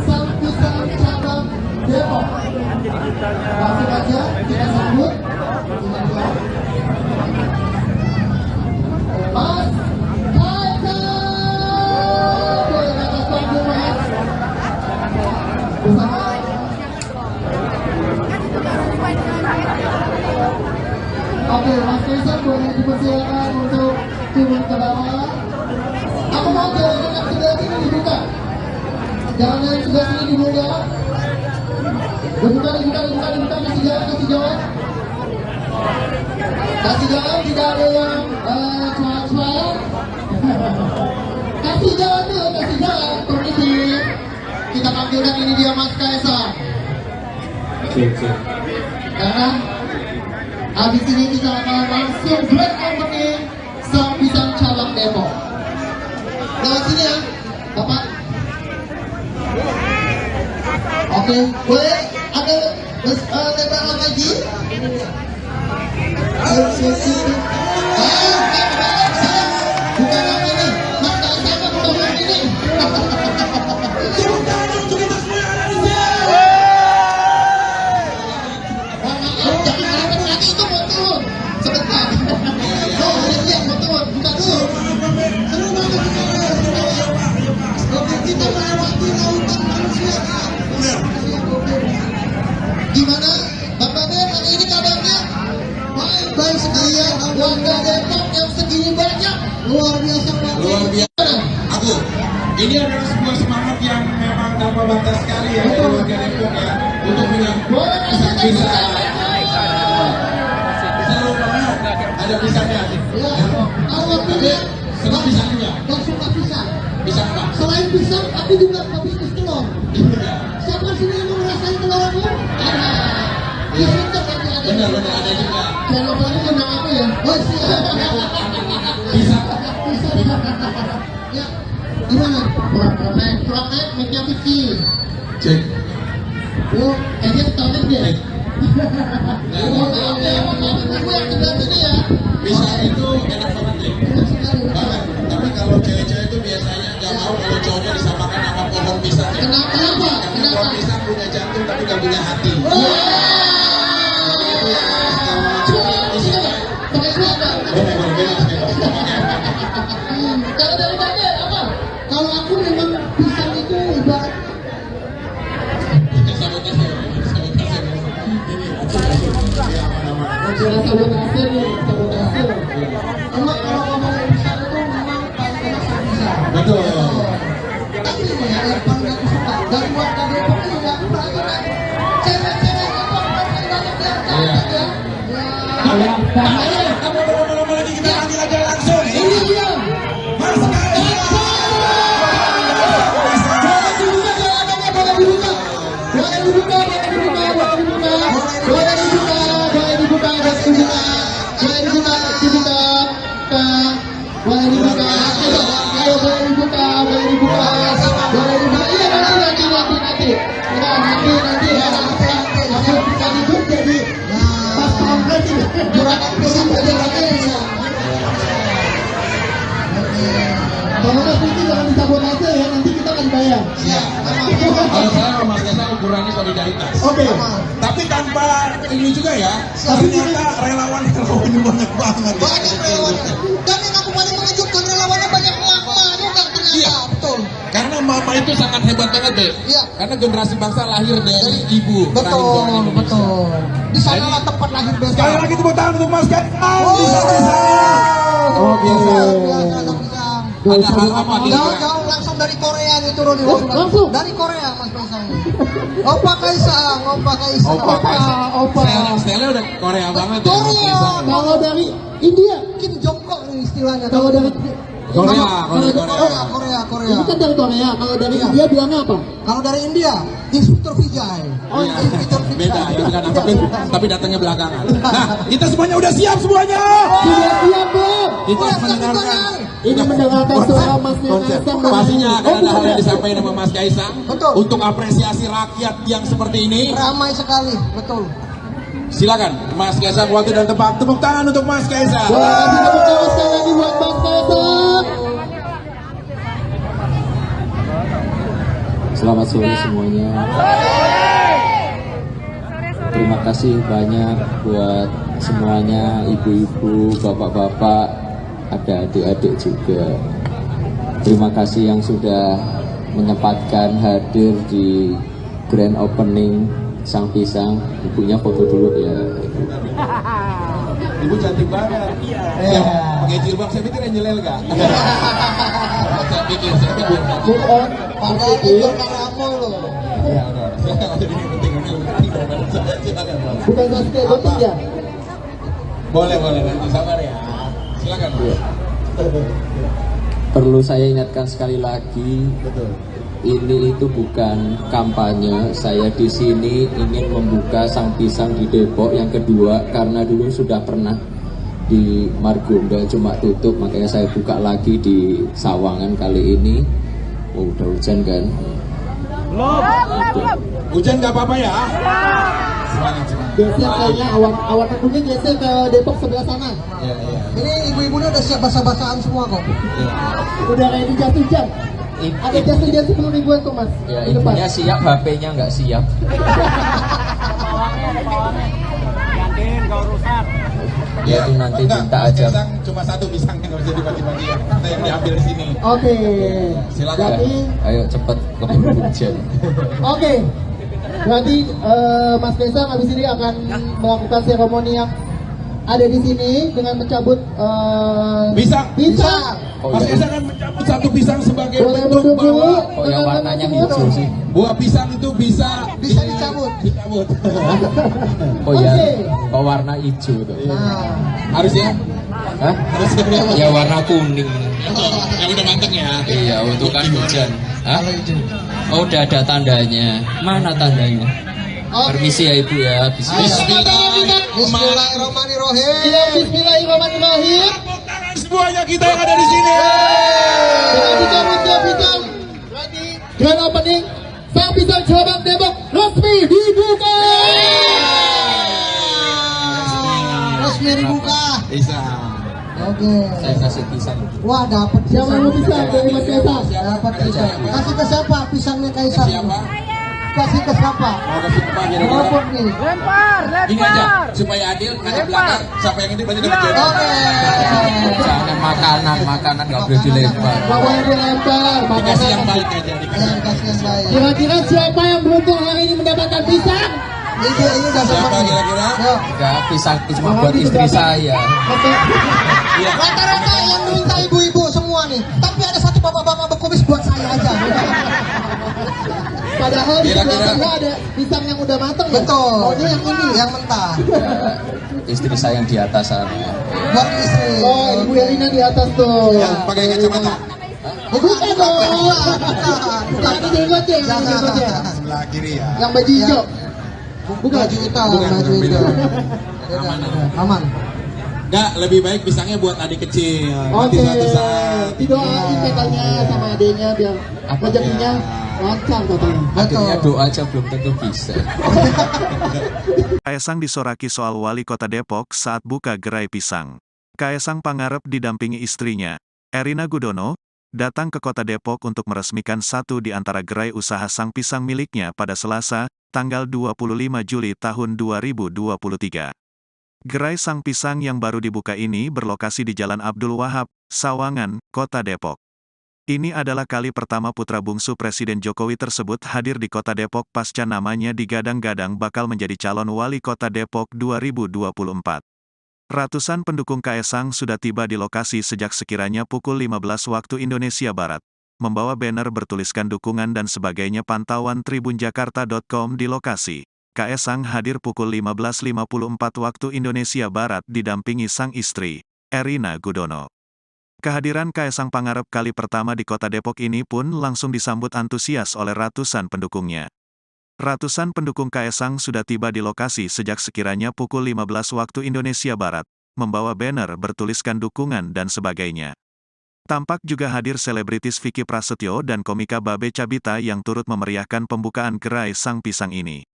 Sampisan Cabang Depok. Langsung aja kita sambut Mas Kaisang. Boleh atas panggung Mas. Bersama Oke, Mas Kaisang boleh dipersilakan untuk turun ke bawah. Aku mau jalan yang sebelah sini dibuka. Jalan yang sebelah sini dibuka. Dibuka, kasih jalan. Kasih jalan, tidak ada yang celah-celah. Kasih jalan dulu, permisi. Kita panggilkan ini dia Mas Kaisang. Karena habis ini kita akan langsung grand opening Sampisan Cabang Depok. Oke, boleh ada lebaran lagi? Bukan lagi nih, Mas Kaisang bukan lagi nih. Itu mau turun sebentar. Oh, lihat mau turun, buka dulu. Seru banget kita melewati lautan manusia. Gimana, Bang Baden, hari ini kabarnya? Baik sekali ya, warga Depok yang segini banyak, luar biasa Pak. Luar biasa. Aku, ini adalah sebuah semangat yang memang tanpa batas sekali ya dari warga Depok ya untuk menyambut bisa. Seru banget, ada pisangnya. Ya, kalau pilih Senang pisang juga. dan suka pisang. Pisang apa? Selain pisang, tapi juga bisnis telur. Siapa sini yang mau ngerasain telur aku? Ada. Di situ nanti ada. Benar ada juga. Jangan lupa lagi nama aku ya. Oh siap. Pisang. Pisang. Ya, gimana? Kurang naik, meja kecil. Cek. Oh, aja tarik dia. Oh, maaf ya, aku yang sebelah sini ya. Pisang itu enak banget deh. Enak sekali. Banget. Tapi kalau cewek-cewek itu biasanya nggak mau kalau cowoknya disamakan nama pohon pisang ya. Kenapa? Karena pohon pisang punya jantung tapi nggak punya hati. Itu yang di sini. Pakai suara. Boleh. Kalau dari Baden apa? Kalau aku memang pisang itu ibarat sabotase nih, sabotase. Emang kalau ngomongin pisang itu memang paling enak sama pisang. Betul. Tapi ini ya, yang paling aku suka dari warga Depok ini ya, aku perhatikan cewek-cewek Depok paling banyak yang cantik ya. Kamu lama-lama lagi kita panggil aja langsung. Ini dia. Mas Kaisang. Kalau nanti jangan disabotase ya, nanti kita akan bayar. Iya. Kalau saya sama Mas Kaisang ukurannya solidaritas. Oke. Tapi tanpa ini juga ya, ternyata relawan ini banyak banget. Banyak relawannya. Dan yang aku paling mengejutkan relawannya banyak mama juga ternyata. Iya. Betul. Karena mama itu sangat hebat banget deh. Iya. Karena generasi bangsa lahir dari ibu. Betul. Di sanalah tempat lahir bangsa. Sekali lagi tepuk tangan untuk Mas Kaisang. Bisa Oh, biasa. Ada hal apa di Jauh-jauh langsung dari Korea nih turun di langsung. Dari Korea Mas Kaisang. Opa Kaisang. Opa. Style udah Korea banget ya. Mas Korea. Kaisang. Kalau dari India, Kim Jong Kook nih istilahnya. Kalau dari Korea. Ini kan dari Korea. Kalau dari India bilangnya apa? Kalau dari India, Inspektur Vijay. Oh, Iya. Inspektur Vijay. Beda, itu kan apa tapi datangnya belakangan. Nah, kita semuanya udah siap semuanya. Sudah siap, Bang. Kita mendengarkan. Ini mendengarkan suara Mas Kaisang. Pastinya akan ada hal yang disampaikan sama Mas Kaisang. Betul. Untuk apresiasi rakyat yang seperti ini. Ramai sekali, betul. Silakan Mas Kaisang, waktu dan tempat. Tepuk tangan untuk Mas Kaisang. Wah, tepuk tangan sekali lagi buat Mas Kaisang. Selamat sore semuanya. Terima kasih banyak buat semuanya, ibu-ibu, bapak-bapak, ada adik-adik juga. Terima kasih yang sudah menyempatkan hadir di grand opening Sang Pisang. Ibunya foto dulu ya. Ibu cantik banget. Iya. Pakai jilbab, saya pikir Angelel kak. Saya pikir. Bukan, padahal itu karamo loh. Ya udah. Ini penting. Silakan. Bukan basket, betul ya? Boleh nanti sabar ya. Silakan. Perlu saya ingatkan sekali lagi, ini itu bukan kampanye. Saya di sini ingin membuka Sang Pisang di Depok yang kedua, karena dulu sudah pernah di Margonda cuma tutup, makanya saya buka lagi di Sawangan kali ini. Oh, udah hujan kan? Hujan nggak apa-apa ya? Semangat, semangat. Geser kayaknya awan mendungnya geser ke Depok sebelah sana. Iya, iya. Ini ibu-ibunya udah siap basah-basahan semua kok. Udah kayak di jas hujan. Ada jas hujan 10 ribuan kok mas. Ya, Di depan. ibunya siap, HP-nya nggak siap. Ya itu nanti minta aja. Pisang cuma satu pisang yang nggak bisa dibagi-bagi ya. Kita yang diambil di sini. Oke. Silakan. Berarti, Ayo cepet keburu hujan. oke. Berarti Mas Kaisang habis ini akan melakukan seremoni yang ada di sini dengan mencabut Pisang. pisang. Oh, Mas iya. Kaisang akan mencabut satu pisang sebagai Boleh bentuk menunggu. bahwa Kok yang warnanya hijau sih? buah pisang itu bisa dicabut. Dicabut. Oh ya, Oke. kok warna hijau tuh? Nah, Harus ya? Hah? Harus ya? Ya warna kuning. Yang udah matang ya? Iya, untuk kan hujan. Hah? Oh, udah ada tandanya. Mana tandanya? Permisi ya Ibu ya. Bismillahirrahmanirrahim. Bismillahirrahmanirrahim. Tepuk tangan semuanya kita yang ada di sini. Dengan dicabutnya pisang. Grand opening Sang Pisang Cabang Depok resmi dibuka. Resmi dibuka. Bisa. Oke. Saya kasih pisang. Wah, dapat Siapa yang mau pisang dari Mas Kaisang? Dapat pisang. Kasih ke siapa pisangnya Kaisang? Siapa? Kasih ke siapa? Mau kasih ke Pak kira-kira? Kelompok nih. Ini aja supaya adil ngadep belakang. Siapa yang ini berarti dapat jodoh. Oke. Jangan makanan nggak boleh dilempar. Gak boleh dilempar. Dikasih yang Makanan. baik aja. Yang kasih yang baik. Kira-kira siapa yang beruntung hari ini mendapatkan pisang? Ini udah Siapa dapat. kira-kira? Yuk. Enggak, pisang cuma buat istri saya. Oke. Iya. Rata-rata yang minta ibu-ibu semua nih. Tapi ada satu bapak-bapak berkumis buat saya aja. Padahal di Kira-kira. belakangnya ada pisang yang udah mateng. Betul. Maunya yang ini. Yang mentah. Istri saya yang di atas sana. Buat istri. Oh, Ibu Elina di atas tuh. Yang pakai kacamata. Bukan dong. Bukan itu jenggotnya, yang Jangan. jenggotnya. Sebelah kiri ya. Yang baju hijau. Bukan baju hitam. Bukan, Baju beda. hitam. Aman. Aman. Enggak, lebih baik pisangnya buat adik kecil. Nanti Oke. suatu saat. Didoain katanya sama adenya biar rezekinya lancar katanya. Akhirnya doa aja belum tentu bisa. Kaesang disoraki soal wali kota Depok saat buka gerai pisang. Kaesang Pangarep didampingi istrinya, Erina Gudono, datang ke kota Depok untuk meresmikan satu di antara gerai usaha sang pisang miliknya pada Selasa, tanggal 25 Juli tahun 2023. Gerai sang pisang yang baru dibuka ini berlokasi di Jalan Abdul Wahab, Sawangan, Kota Depok. Ini adalah kali pertama putra bungsu Presiden Jokowi tersebut hadir di Kota Depok pasca namanya digadang-gadang bakal menjadi calon wali Kota Depok 2024. Ratusan pendukung Kaesang sudah tiba di lokasi sejak sekiranya pukul 15 waktu Indonesia Barat, membawa banner bertuliskan dukungan dan sebagainya. Pantauan tribunjakarta.com di lokasi. Kaesang hadir pukul 15.54 waktu Indonesia Barat didampingi sang istri, Erina Gudono. Kehadiran Kaesang Pangarep kali pertama di Kota Depok ini pun langsung disambut antusias oleh ratusan pendukungnya. Ratusan pendukung Kaesang sudah tiba di lokasi sejak sekiranya pukul 15 waktu Indonesia Barat, membawa banner bertuliskan dukungan dan sebagainya. Tampak juga hadir selebritis Vicky Prasetyo dan komika Babe Cabita yang turut memeriahkan pembukaan gerai sang pisang ini.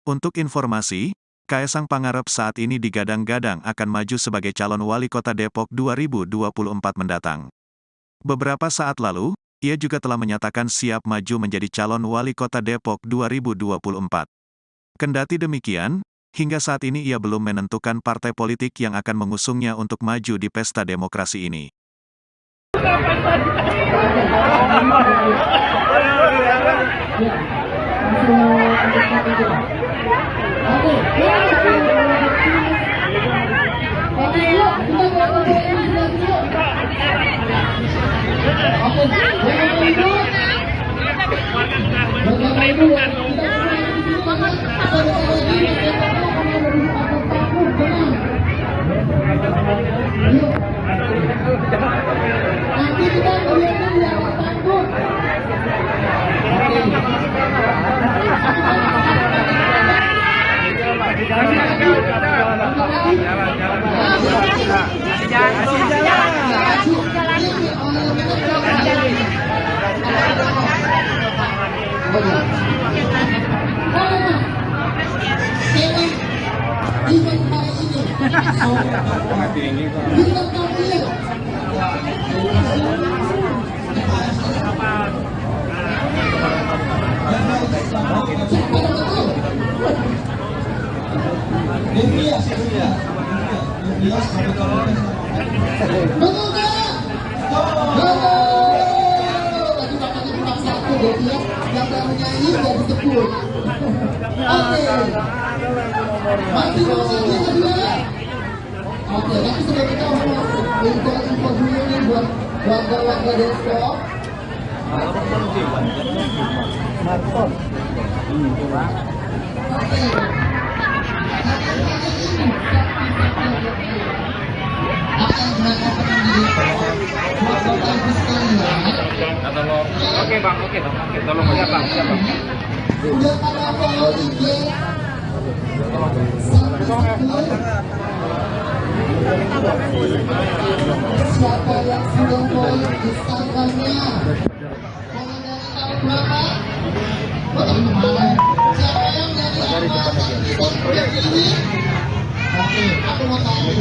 Untuk informasi, Kaesang Pangarep saat ini digadang-gadang akan maju sebagai calon wali kota Depok 2024 mendatang. Beberapa saat lalu, ia juga telah menyatakan siap maju menjadi calon wali kota Depok 2024. Kendati demikian, hingga saat ini ia belum menentukan partai politik yang akan mengusungnya untuk maju di pesta demokrasi ini. Nanti kita lihatnya di atas panggung. Jalan. Bintang tampil. Betul nggak? Betul. Tadi bapaknya bintang 1 Devias yang gak menyanyi gak disebut. Oke. Masih mau yang kedua? Oke, tapi sebelum kita masuk info dulu nih buat warga-warga Depok. Oke bang, tolong ya bang, Udah pada follow IG siapa yang sudah follow Instagramnya? Mulai dari tahun berapa? Tahun kemarin. Siapa yang dari awal ini? Oke, aku mau tanya.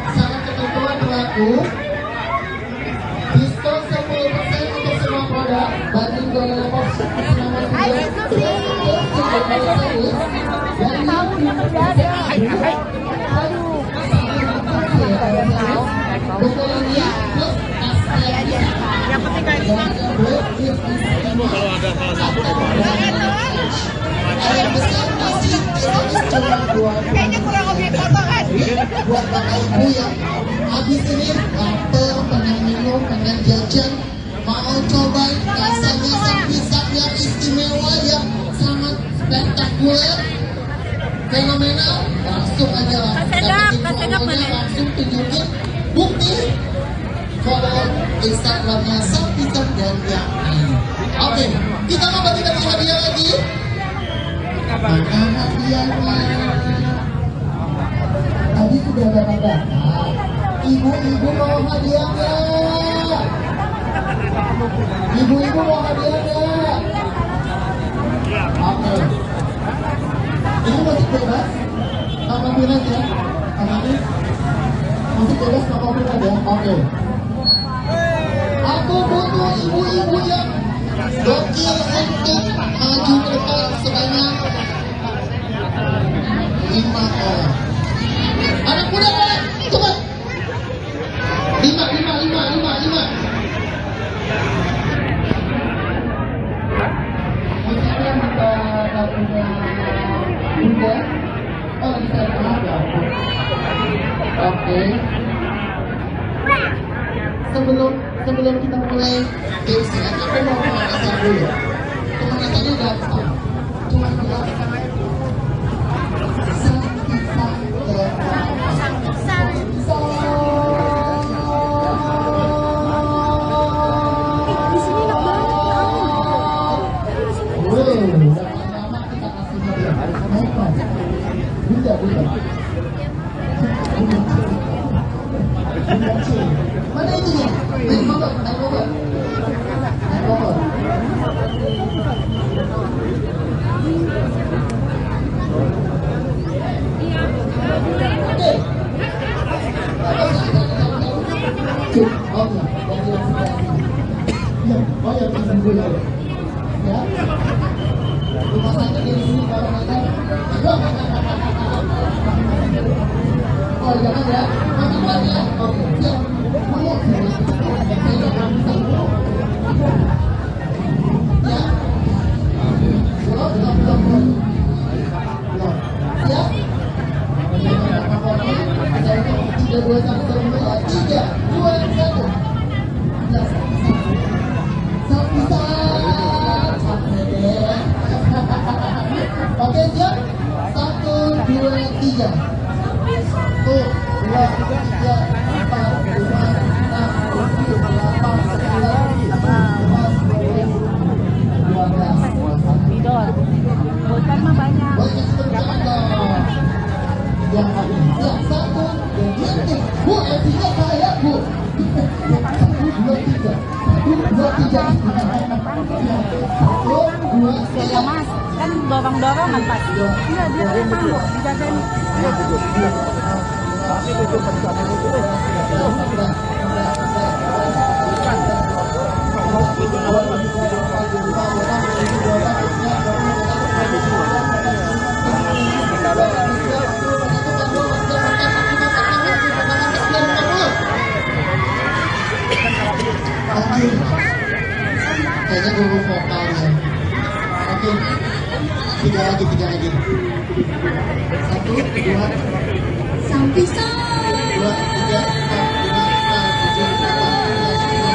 Sangat ketentuan berlaku diskon 10% untuk semua produk bagi Depok selama 3 Yang penting kayak yang besar masih cuma 2. kayaknya kurang objek foto kan? Buat bapak ibu yang habis ini lapar, pengen minum, pengen jajan, mau cobain rasanya pisang yang istimewa yang sangat spektakuler, fenomenal, langsung aja lah. Dapetin promonya, langsung tunjukin bukti follow Instagramnya Sang Pisang dan yang lain. Oke, kita mau bagikan hadiah lagi. Mana hadiahnya? Tadi sudah dapat. Ibu-ibu mau hadiah nggak? Ibu-ibu mau hadiah nggak? Oke. Ini masih bebas. Apapun aja. Ini masih bebas apapun aja. Oke. Aku butuh ibu-ibu yang gokil untuk maju ke depan sebanyak 5 orang. Anak muda boleh, cepat. 5. Kita minta punya muda. Oh, bisa ada. Oke. Sebelum kita mulai games ya, aku mau pemanasan dulu. Pemanasannya gampang. Cuma bilang mana itunya? Naik motor. Oh, jangan ya. Masuk ya. Oke, siap. Ya. Siap. 3, 2, 1. Sang Pisang. Idol. Bukan mah banyak. Yang satu, Bu, tiga saya, Bu. 1, 2, 3. 1, 2, 3. Ya mas, kan dorong-dorongan pas. Iya dia tahu dijagain. Kayaknya guru vokalnya. Oke. Tiga lagi. 1, 2, Sampai son. 2, 3, 4, 5, 6, 7,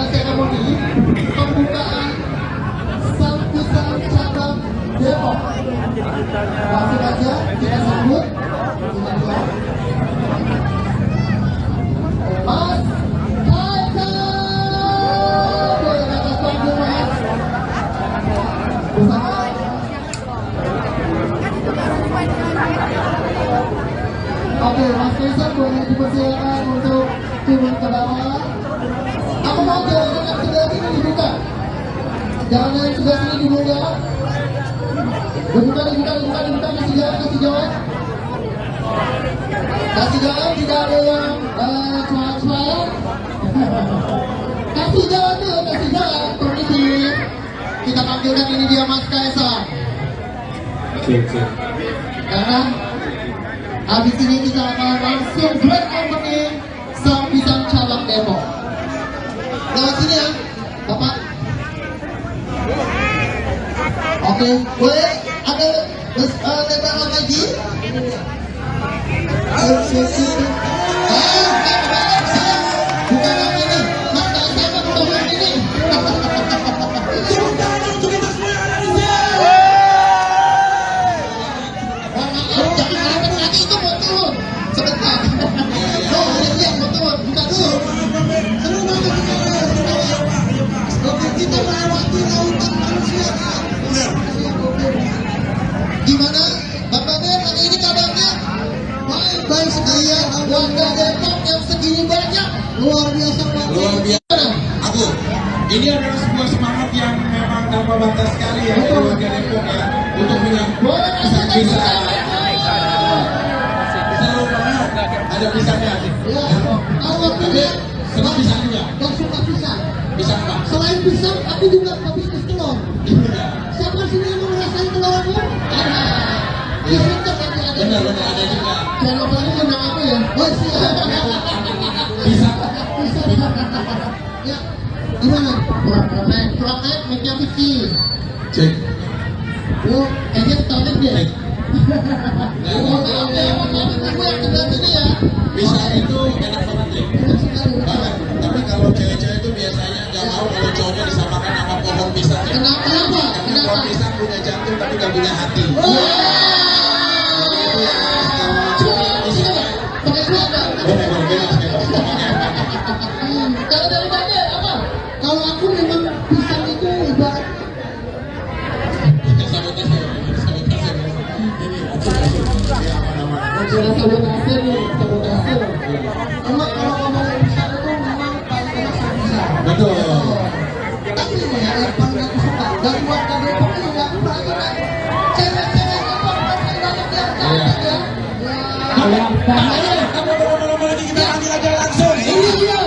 seremoni pembukaan Sampisan Cabang Depok. Langsung aja kita sambut Mas Kaisang. Boleh atas panggung Mas. Bersama Oke, Mas Kaisang boleh dipersilakan untuk turun ke bawah. Aku mau jalan yang sebelah sini dibuka. Jalan yang sebelah sini dibuka. Dibuka, kasih jalan. Kasih jalan, tidak ada yang cuak-cuak. Kasih jalan dulu, permisi. Kita panggilkan ini dia Mas Kaisang. Karena habis ini kita akan langsung grand opening Sampisan Cabang Depok. Lewat sini ya, Bapak. Oke, boleh ada lebaran lagi? Bukan apa ini, Mas Kaisang bukan ini. Gimana, Bapak Ben, hari ini kabarnya? Baik sekali ya, warga Depok yang segini banyak, luar biasa Pak. Luar biasa. Aku, ini adalah sebuah semangat yang memang tanpa batas sekali ya dari warga Depok ya untuk menyambut Sampisan. Seru banget, ada pisangnya. Ya, kalau tidak, Senang pisang juga. gak suka pisang. Pisang apa? Selain pisang, aku juga habis telur. Siapa sini yang mau ngerasain telurnya? Ada. Di situ nanti ada. Benar ada juga. Jangan lupa ini undang aku ya. Oh siap. Pisang. Ya, gimana? Kurang naik, mic-nya kecil. Cek. Yuk, kayaknya tarik deh. Oh, maaf ya, aku yang sebelah sini ya. Pisang itu enak banget ya. Enak sekali. Banget. Tapi kalau cewek-cewek itu biasanya nggak mau kalau cowoknya disamain. Kalau dari kakek apa? Kalau aku memang pisang itu ibarat sabotase nih, sabotase. Emang kalau ngomongin pisang itu memang paling enak sama pisang. Betul. Tapi ini yang paling aku suka dari warga Depok ini yang berani kan. Cewek-cewek Depok pasti banyak yang cantik ya. Kamu lama-lama lagi kita panggil aja langsung. Ini dia.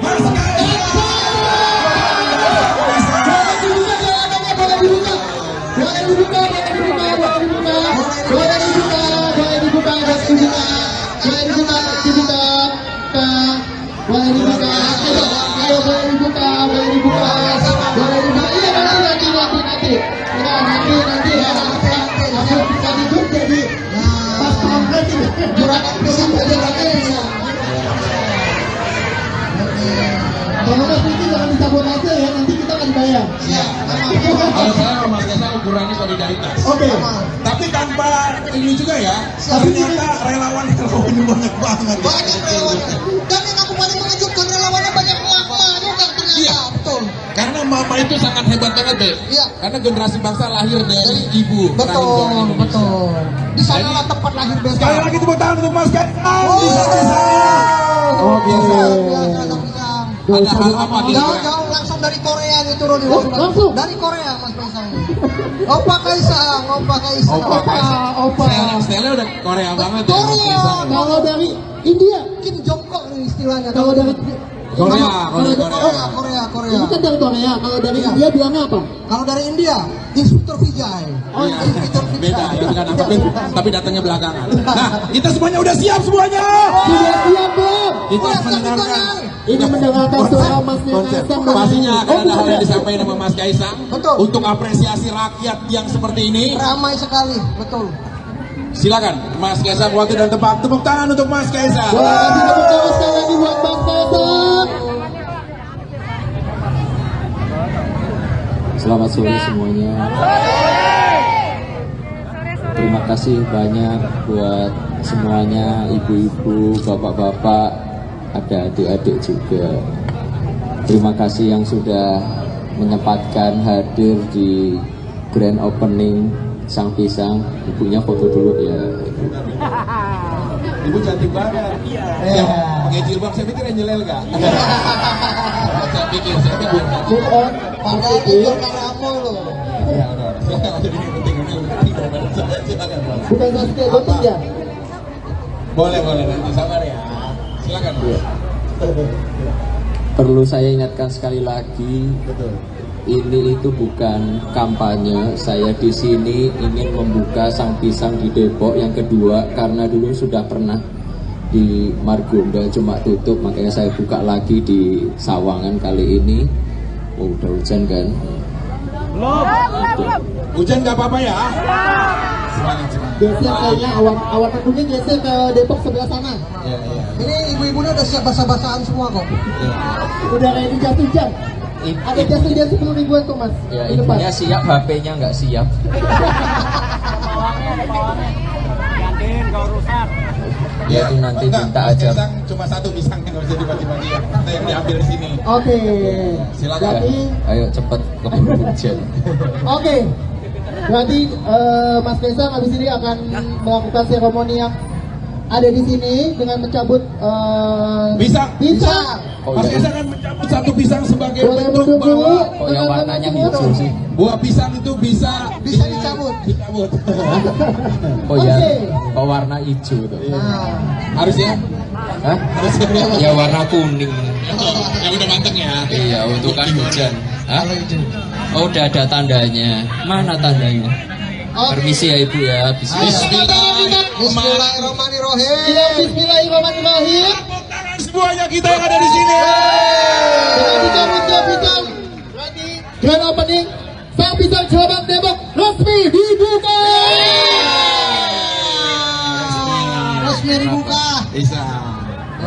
Mas Kaisang. Boleh dibuka. Boleh dibuka. Kalau Mas Riki jangan disabotase ya, nanti kita akan bayar. Kalau saya sama Mas Kaisang ukurannya solidaritas. Oke. Tapi tanpa ini juga ya, ternyata relawan ini banyak banget. Banyak relawan. Dan yang aku paling mengejutkan relawannya banyak mama juga ternyata. Iya. Betul. Karena mama itu sangat hebat banget deh. Iya. Karena generasi bangsa lahir dari ibu. Betul, betul. Di sanalah tempat lahir bangsa. Sekali lagi tepuk tangan untuk Mas Kaisang. Oh, biasa, biasa. Ada hal apa di Jauh-jauh langsung dari Korea nih turun nih. Langsung dari Korea Mas Kaisang. Opa Kaisang, Opa Kaisang. Opa. Style udah Korea banget ya. Korea. Kalau dari India, Kim Jong Kook nih istilahnya. Kalau dari Korea. Korea. Itu kan dari Korea. Kalau dari India bilangnya apa? Kalau dari India, Instruktur Vijay. Oh, Instruktur Vijay. Beda, itu kan tapi datangnya belakangan. Nah, kita semuanya udah siap semuanya. Sudah siap belum? Kita mendengarkan. Ini mendengarkan suara Mas Kaisang. Pastinya akan ada hal yang disampaikan sama Mas Kaisang. Betul. Untuk apresiasi rakyat yang seperti ini. Ramai sekali, betul. Silakan Mas Kaisang, waktu dan tempat. Tepuk tangan untuk Mas Kaisang. Wah, kita berterus sekali lagi buat Mas Kaisang. Selamat sore semuanya. Terima kasih banyak buat semuanya, ibu-ibu, bapak-bapak, ada adik-adik juga. Terima kasih yang sudah menyempatkan hadir di grand opening Sang Pisang. Ibunya foto dulu ya. Ibu cantik banget. Iya. Pakai jilbab, saya pikir Angel Elga. Saya pikir. Padahal itu Karamo loh. Ya udah. Ini penting. Silakan. Bukan Sasuke Goting ya? Boleh nanti sabar ya. Silakan. Perlu saya ingatkan sekali lagi, ini itu bukan kampanye. Saya di sini ingin membuka Sang Pisang di Depok yang kedua, karena dulu sudah pernah di Margonda cuma tutup, makanya saya buka lagi di Sawangan kali ini. Oh, udah hujan kan? Hujan nggak apa-apa ya? Semangat. Geser kayaknya awan mendungnya geser ke Depok sebelah sana. Iya. Ini ibu-ibunya udah siap basah-basahan semua kok. Iya. Udah kayak di jas hujan. Ada jas 10.000-an tuh Mas. Ya, Di depan. ibunya siap, HP-nya nggak siap. Gantiin kau rusak. Ya itu nanti minta aja. Pisang cuma satu pisang yang harus dibagi-bagi ya. Kita yang diambil di sini. Oke. Silakan. Jadi, Ayo cepet keburu hujan. oke. Berarti Mas Kaisang habis ini akan melakukan seremoni yang ada di sini dengan mencabut Pisang. Oh, Mas iya. Kaisang akan mencabut satu pisang sebagai Boleh bentuk duduk dulu. bahwa Oh, yang warnanya hijau sih. buah pisang itu bisa dicabut. Dicabut. Oh ya, Oke. oh warna hijau tuh. Nah, Harus ya? Hah? Harus ya? Ya warna kuning. Ya udah mateng ya. Iya, untuk kan hujan. Hah? Oh, udah ada tandanya. Mana tandanya? Permisi ya Ibu ya. Bismillahirrahmanirrahim. Bismillahirrahmanirrahim. Tepuk tangan semuanya kita yang ada di sini. Pisang. Berarti grand opening Sang Pisang Cabang Depok resmi dibuka. Resmi dibuka. Bisa.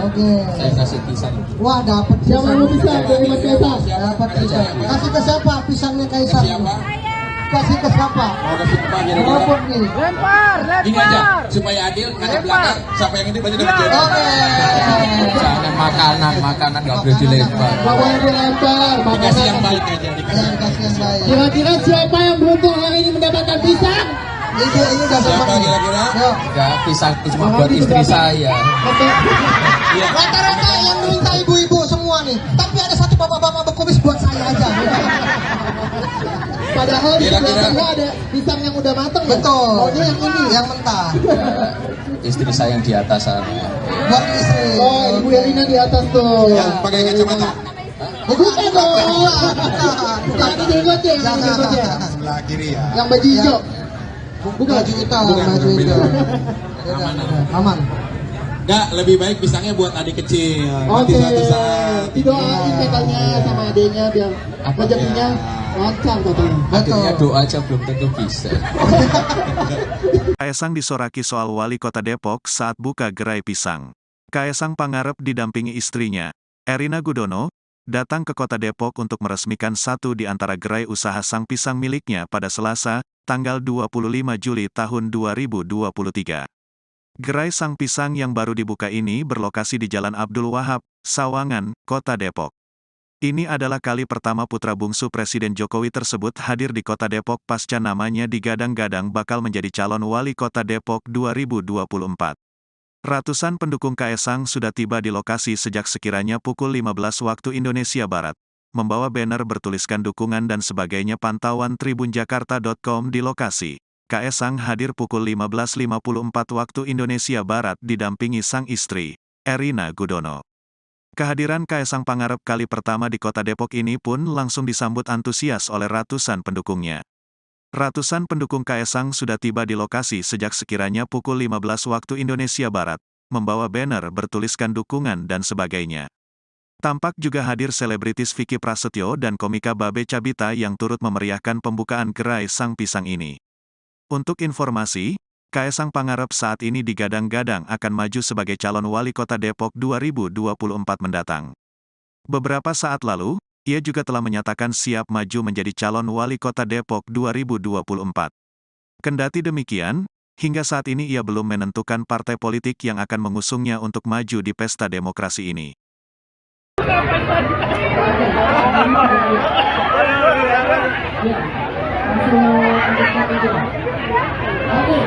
Oke. Saya kasih pisang. Wah, dapat siapa yang mau pisang dari Mas Kaisang? Dapat pisang. Kasih ke siapa pisangnya Kaisang? Siapa? kasih ke siapa? Mau kasih ke Pak kira-kira? Apapun nih. Lempar, Ini aja, lempar. supaya adil, ada belakang, siapa yang ini berarti dapat juara. Oke. Jangan makanan nggak boleh dilempar. Gak boleh dilempar. Dikasih yang baik aja, Ya, dikasih. dikasih yang baik. Kira-kira siapa yang beruntung hari ini mendapatkan pisang? Ini udah Siapa dapat nih. kira-kira? Yuk. Enggak, pisang itu cuma buat istri saya. Iya. Rata-rata yang minta ibu-ibu semua nih. Tapi ada satu bapak-bapak berkumis buat saya aja. Padahal di Kira-kira- belakangnya ada pisang yang udah mateng. ya? Betul. Maunya yang ini. Yang mentah. Istri saya yang di atas sana. Buat istri. Oh, Ibu Elina di atas tuh. Yang pakai kacamata. Bukan dong. Jangan dijenggot ya, Jangan. dijenggot ya. Sebelah kiri ya. Yang baju hijau. Bukan baju hitam, Bukan, baju bukan, hitam. Aman, Aman. Enggak, lebih baik pisangnya buat adik kecil. Nanti Oke. suatu saat. Didoain katanya sama adenya biar rezekinya lancar katanya. Akhirnya doa aja belum tentu bisa. Kaesang disoraki soal wali kota Depok saat buka gerai pisang. Kaesang Pangarep didampingi istrinya, Erina Gudono, datang ke kota Depok untuk meresmikan satu di antara gerai usaha sang pisang miliknya pada Selasa, tanggal 25 Juli tahun 2023. Gerai sang pisang yang baru dibuka ini berlokasi di Jalan Abdul Wahab, Sawangan, Kota Depok. Ini adalah kali pertama putra bungsu Presiden Jokowi tersebut hadir di Kota Depok pasca namanya digadang-gadang bakal menjadi calon wali Kota Depok 2024. Ratusan pendukung Kaesang sudah tiba di lokasi sejak sekiranya pukul 15 waktu Indonesia Barat, membawa banner bertuliskan dukungan dan sebagainya. Pantauan tribunjakarta.com di lokasi. Kaesang hadir pukul 15.54 waktu Indonesia Barat didampingi sang istri, Erina Gudono. Kehadiran Kaesang Pangarep kali pertama di Kota Depok ini pun langsung disambut antusias oleh ratusan pendukungnya. Ratusan pendukung Kaesang sudah tiba di lokasi sejak sekiranya pukul 15 waktu Indonesia Barat, membawa banner bertuliskan dukungan dan sebagainya. Tampak juga hadir selebritis Vicky Prasetyo dan komika Babe Cabita yang turut memeriahkan pembukaan gerai sang pisang ini. Untuk informasi, Kaesang Pangarep saat ini digadang-gadang akan maju sebagai calon wali kota Depok 2024 mendatang. Beberapa saat lalu, ia juga telah menyatakan siap maju menjadi calon wali kota Depok 2024. Kendati demikian, hingga saat ini ia belum menentukan partai politik yang akan mengusungnya untuk maju di pesta demokrasi ini. Oke,